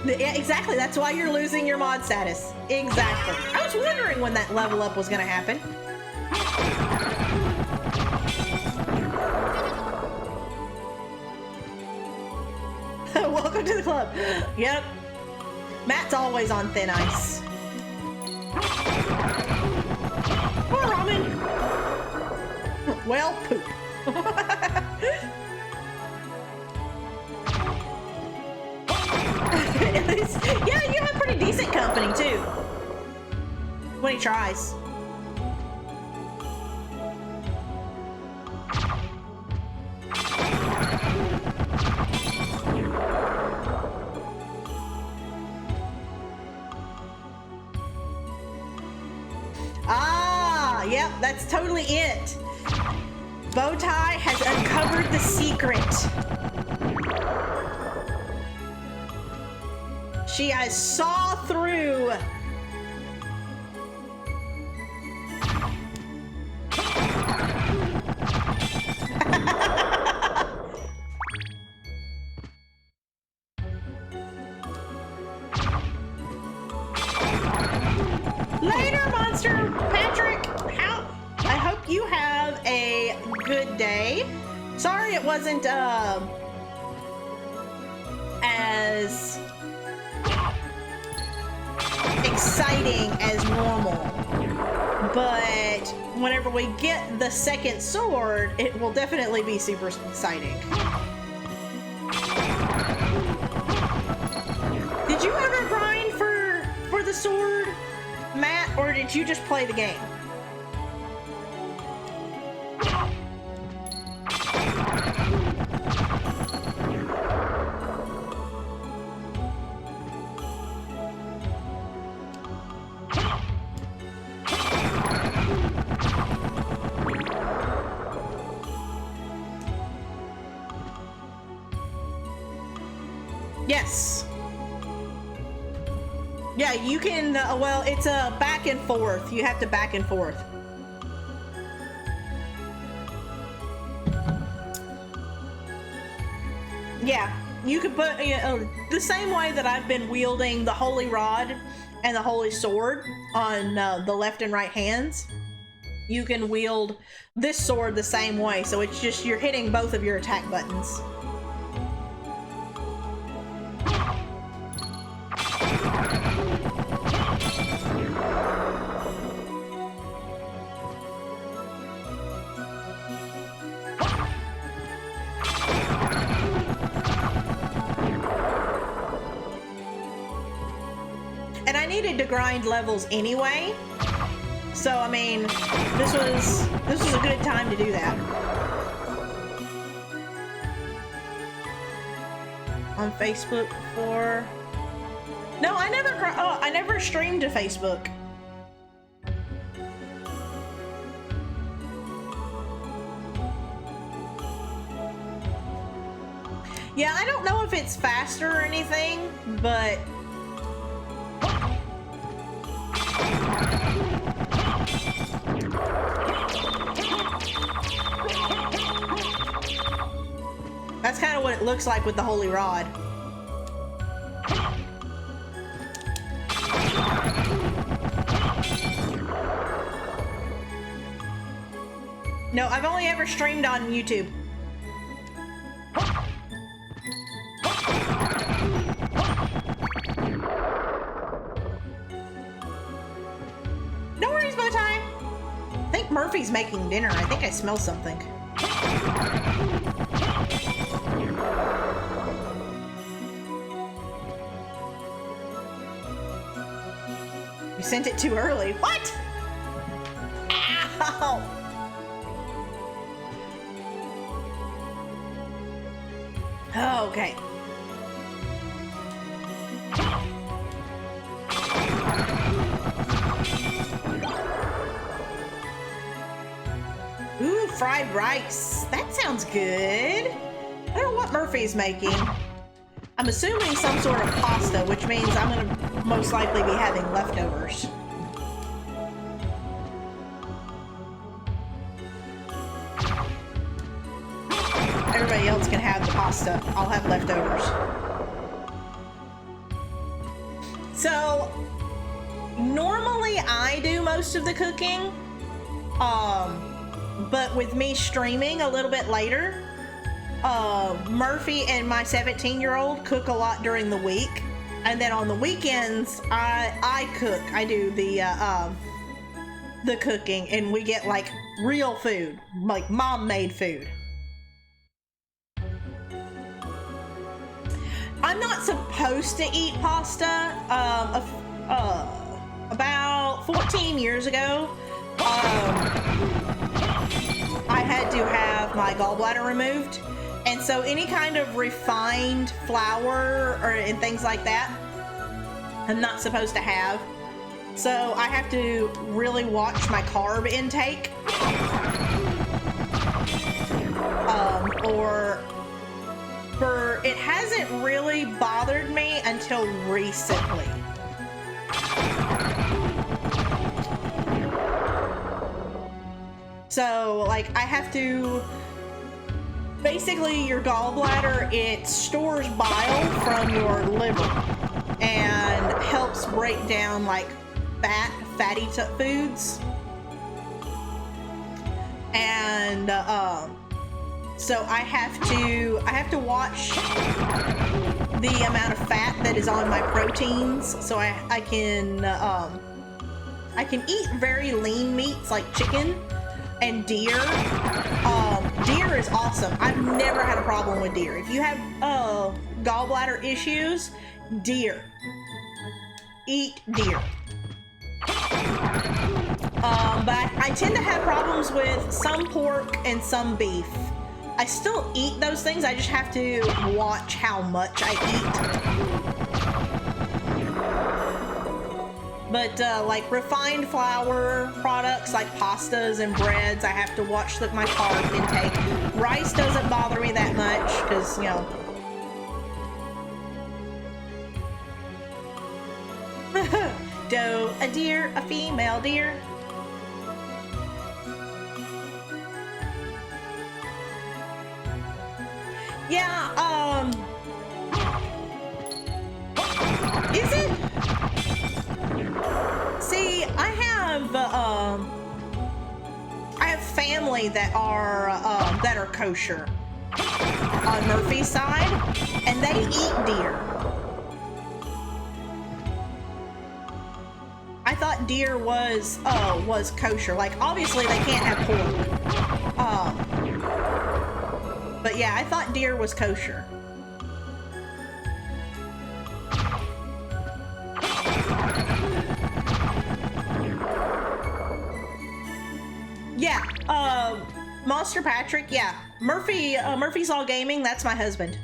Yeah, exactly. That's why you're losing your mod status. Exactly. I was wondering when that level up was going to happen. Welcome to the club. Yep. Matt's always on thin ice. Poor ramen. Well, poop. Yeah, you have pretty decent company too. When he tries. Ah, yep, that's totally it. Bowtie has uncovered the secret. She has saw through. good day. Sorry it wasn't as exciting as normal, but whenever we get the second sword, it will definitely be super exciting. Did you ever grind for the sword, Matt, or did you just play the game? Yes. Yeah, you can, well, it's a back and forth. You have to back and forth. Yeah, you could put, the same way that I've been wielding the Holy Rod and the Holy Sword on the left and right hands. You can wield this sword the same way, so it's just, you're hitting both of your attack buttons. And I needed to grind levels anyway, so I mean, this was a good time to do that. On Facebook before? No, I never streamed to Facebook. Yeah, I don't know if it's faster or anything, but that's kind of what it looks like with the Holy Rod. No, I've only ever streamed on YouTube. No worries, Bowtie. I think Murphy's making dinner. I think I smell something. You sent it too early. What? Ow! Okay. Ooh, fried rice. That sounds good. I don't know what Murphy's making. I'm assuming some sort of pasta, which means I'm gonna most likely be having leftovers. Everybody else can have the pasta. I'll have leftovers. So, normally I do most of the cooking, but with me streaming a little bit later, Murphy and my 17-year-old cook a lot during the week, and then on the weekends I cook. I do the cooking, and we get like real food, like mom-made food. I'm not supposed to eat pasta. About 14 years ago, I had to have my gallbladder removed, and so any kind of refined flour and things like that, I'm not supposed to have. So I have to really watch my carb intake, it hasn't really bothered me until recently. So, like, I have to, basically your gallbladder, it stores bile from your liver and helps break down like fatty foods. And So I have to watch the amount of fat that is on my proteins, so I can eat very lean meats like chicken and deer. Deer is awesome. I've never had a problem with deer. If you have gallbladder issues, deer. Eat deer. But I tend to have problems with some pork and some beef. I still eat those things, I just have to watch how much I eat. But like refined flour products like pastas and breads, I have to watch my carb intake. Rice doesn't bother me that much because, you know. Doe, a deer, a female deer. Yeah, is it? See, I have family that are kosher on Murphy's side, and they eat deer. I thought deer was kosher. Like, obviously they can't have pork. But yeah, I thought deer was kosher. Yeah, Monster Patrick, yeah. Murphy's All Gaming, that's my husband.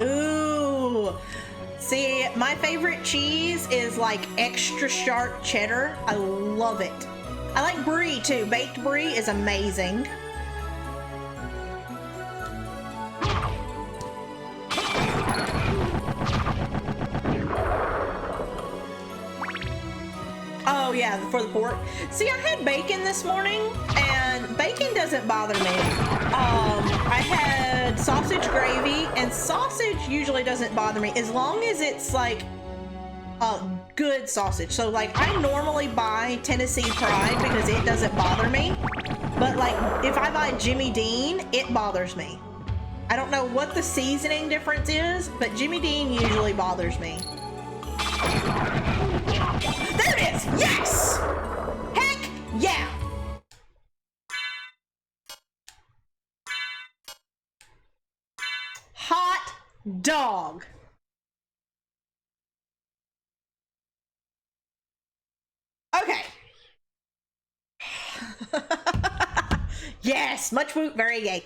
Ooh. See, my favorite cheese is like extra sharp cheddar. I love it. I like brie too. Baked brie is amazing. Oh yeah, for the pork. See, I had bacon this morning, and bacon doesn't bother me. I had sausage gravy, and sausage usually doesn't bother me as long as it's like a good sausage. So like, I normally buy Tennessee Pride because it doesn't bother me. But like, if I buy Jimmy Dean, it bothers me. I don't know what the seasoning difference is, but Jimmy Dean usually bothers me. There it is! Yes! Heck yeah! Hot dog. Okay. Yes, much woot, very yay.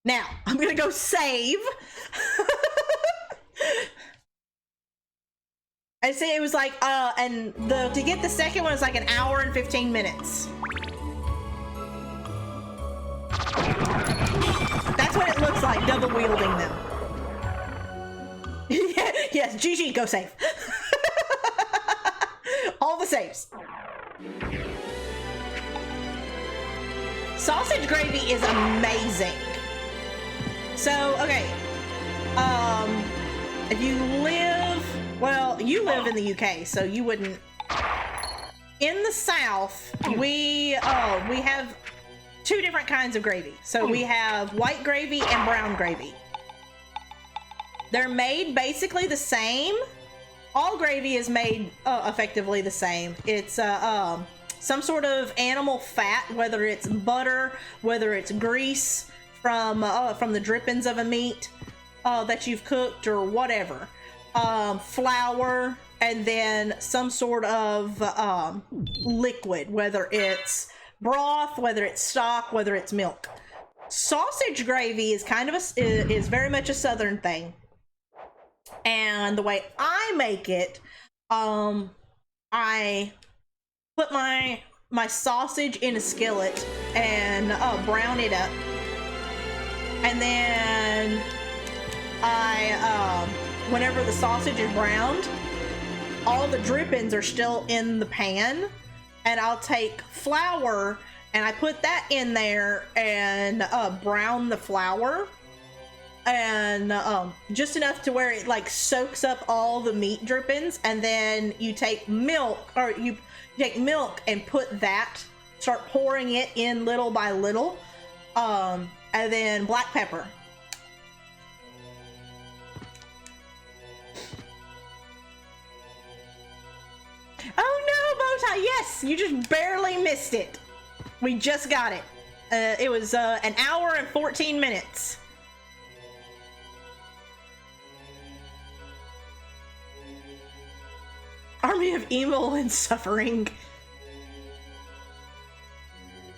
Now, I'm gonna go save. I say it was like, and to get the second one is like 1 hour and 15 minutes. That's what it looks like, double wielding them. Yes, GG, go save. All the saves. Sausage gravy is amazing. So, okay. If you live, well, you live in the UK, so you wouldn't. In the South, we have 2 different kinds of gravy. So we have white gravy and brown gravy. They're made basically the same. All gravy is made effectively the same. It's some sort of animal fat, whether it's butter, whether it's grease from the drippings of a meat that you've cooked or whatever. Flour, and then some sort of liquid, whether it's broth, whether it's stock, whether it's milk. Sausage gravy is kind of is very much a Southern thing. And the way I make it, I put my sausage in a skillet and brown it up, and then I whenever the sausage is browned, all the drippings are still in the pan, and I'll take flour and I put that in there and brown the flour. and just enough to where it like soaks up all the meat drippings, and then you take milk, or you take milk and put that, start pouring it in little by little, and then black pepper. Oh no, Bowtie, yes, you just barely missed it. We just got it. It was an hour and 14 minutes. Army of Evil and Suffering.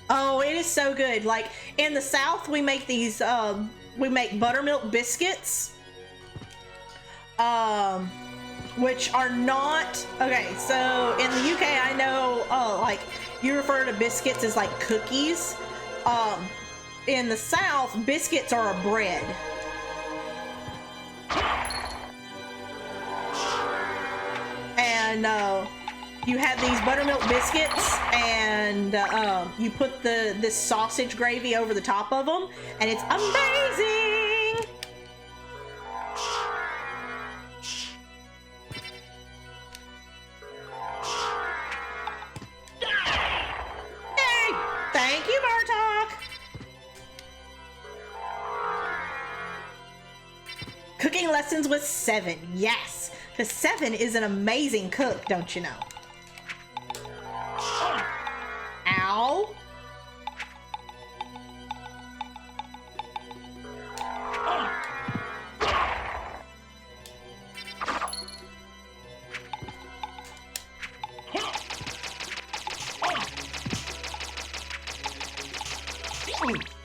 Oh, it is so good. Like, in the South, we make these, we make buttermilk biscuits. Which are not, okay, so in the UK, I know, like, you refer to biscuits as, like, cookies. In the South, biscuits are a bread. And you have these buttermilk biscuits, and you put this sausage gravy over the top of them, and it's amazing. Hey, thank you, Bartok. Cooking lessons with 7, yes. Because 7 is an amazing cook, don't you know? Ow.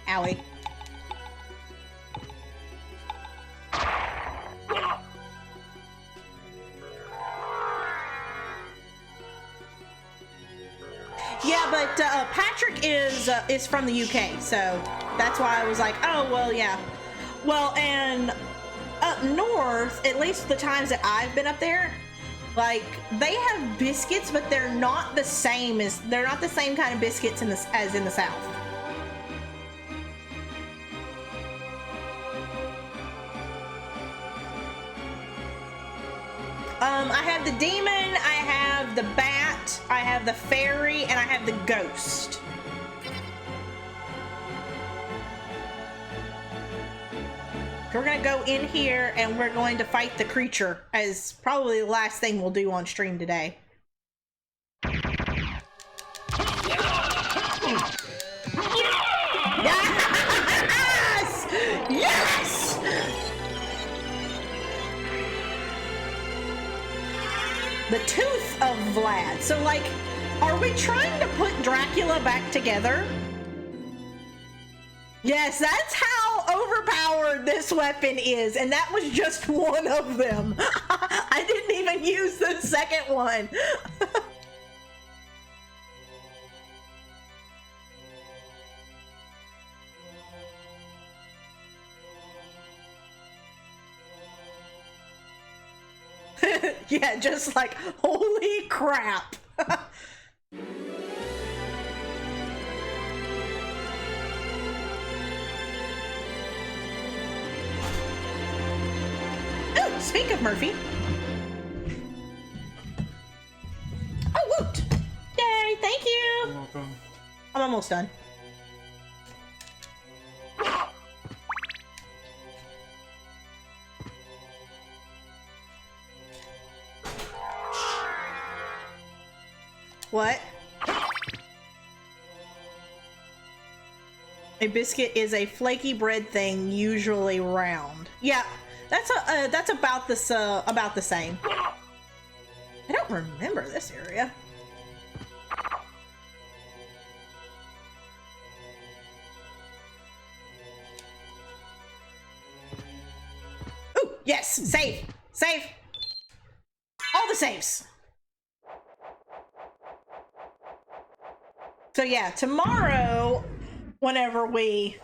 Owie. Yeah, but Patrick is from the UK, so that's why I was like, oh, well, yeah. Well, and up north, at least the times that I've been up there, like, they have biscuits, but they're not the same kind of biscuits as in the South. I have the demon, I have the bat, I have the fairy, and I have the ghost. We're gonna go in here and we're going to fight the creature, as probably the last thing we'll do on stream today. Yes! Yes! The Tooth of Vlad. So, like, are we trying to put Dracula back together? Yes, that's how overpowered this weapon is, and that was just one of them. I didn't even use the second one. Yeah, just like, holy crap. Oh, speak of Murphy. Oh, woot! Yay, thank you! You're welcome. I'm almost done. What? A biscuit is a flaky bread thing, usually round. Yeah, that's about the same. I don't remember this area. Ooh, yes, save, save. All the saves. So yeah, tomorrow, whenever we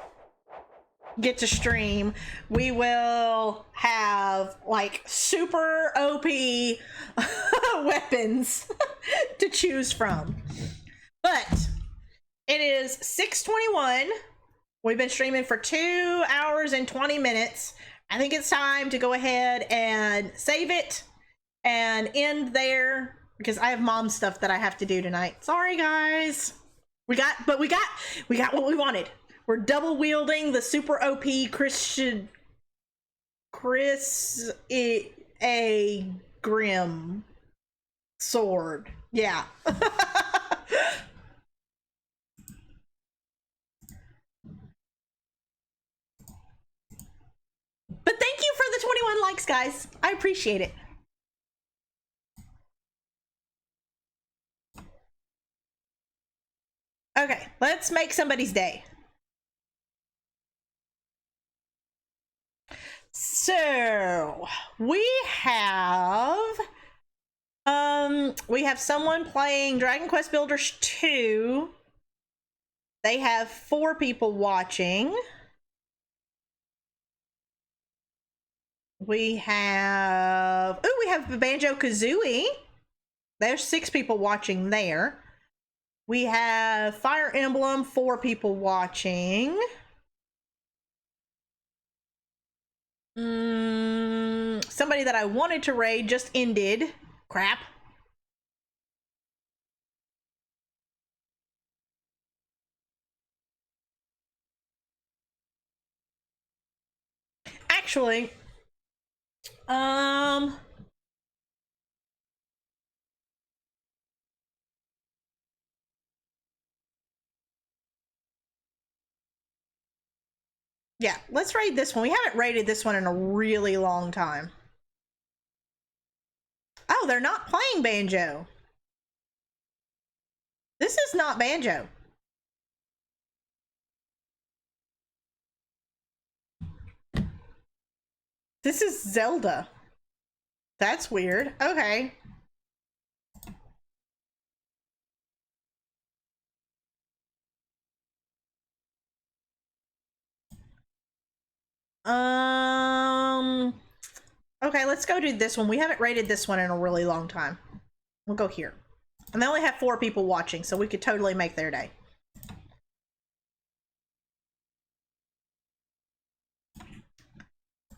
get to stream, we will have like super OP weapons to choose from. But it is 6:21. We've been streaming for 2 hours and 20 minutes. I think it's time to go ahead and save it and end there because I have mom stuff that I have to do tonight. Sorry, guys. We got what we wanted. We're double wielding the super OP CRISSAEGRIM sword. Yeah. But thank you for the 21 likes, guys. I appreciate it. Okay, let's make somebody's day. So, we have someone playing Dragon Quest Builders 2. They have 4 people watching. We have Banjo-Kazooie. There's 6 people watching there. We have Fire Emblem, 4 people watching. Somebody that I wanted to raid just ended. Crap. Actually, yeah, let's raid this one. We haven't raided this one in a really long time. Oh, they're not playing Banjo. This is not Banjo. This is Zelda. That's weird. Okay. Okay, let's go do this one. We haven't rated this one in a really long time. We'll go here. And they only have 4 people watching, so we could totally make their day.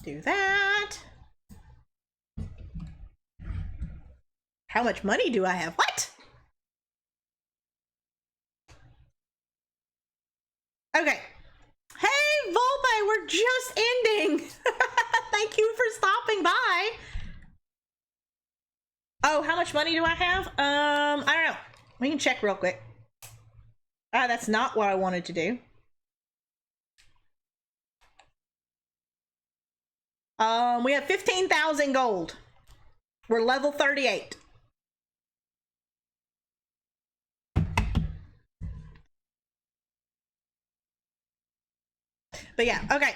Do that. How much money do I have? What? Okay. Hey, Volpe, we're just ending. Thank you for stopping by. Oh, how much money do I have? I don't know. We can check real quick. That's not what I wanted to do. We have 15,000 gold. We're level 38. But yeah, okay.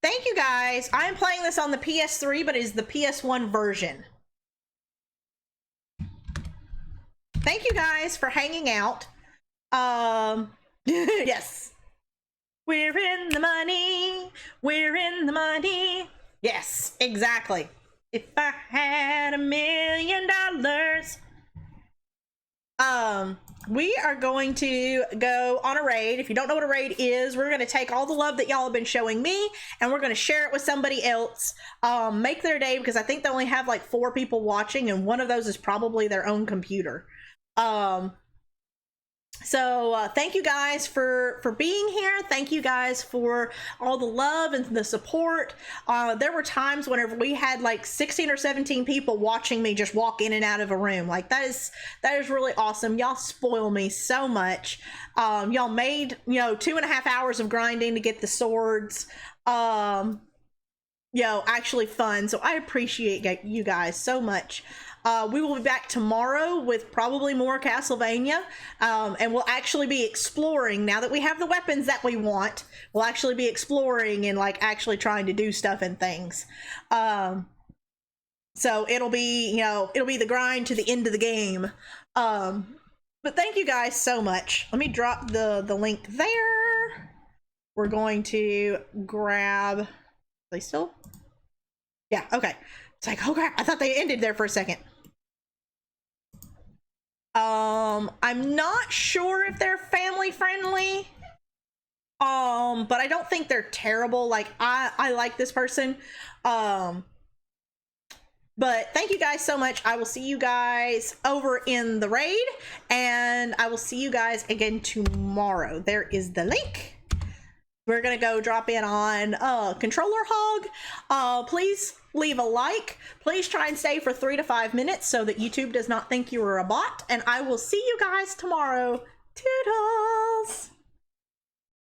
Thank you guys. I'm playing this on the PS3, but it is the PS1 version. Thank you guys for hanging out. Yes. We're in the money. We're in the money. Yes, exactly. If I had $1 million. We are going to go on a raid. If you don't know what a raid is, we're going to take all the love that y'all have been showing me and we're going to share it with somebody else. Make their day, because I think they only have like 4 people watching and one of those is probably their own computer. So thank you guys for being here. Thank you guys for all the love and the support. There were times whenever we had like 16 or 17 people watching me just walk in and out of a room. Like that is really awesome. Y'all spoil me so much. Y'all made 2.5 hours of grinding to get the swords actually fun. So I appreciate you guys so much. We will be back tomorrow with probably more Castlevania, and we'll actually be exploring, now that we have the weapons that we want, we'll actually be exploring and like actually trying to do stuff and things. So it'll be the grind to the end of the game. But thank you guys so much. Let me drop the link there. We're going to grab, are they still? Yeah, okay. It's like, oh crap, I thought they ended there for a second. I'm not sure if they're family friendly. But I don't think they're terrible. Like I like this person. But thank you guys so much. I will see you guys over in the raid, and I will see you guys again tomorrow. There is the link. We're gonna go drop in on Controller Hog. Please leave a like. Please try and stay for 3 to 5 minutes so that YouTube does not think you are a bot. And I will see you guys tomorrow. Toodles!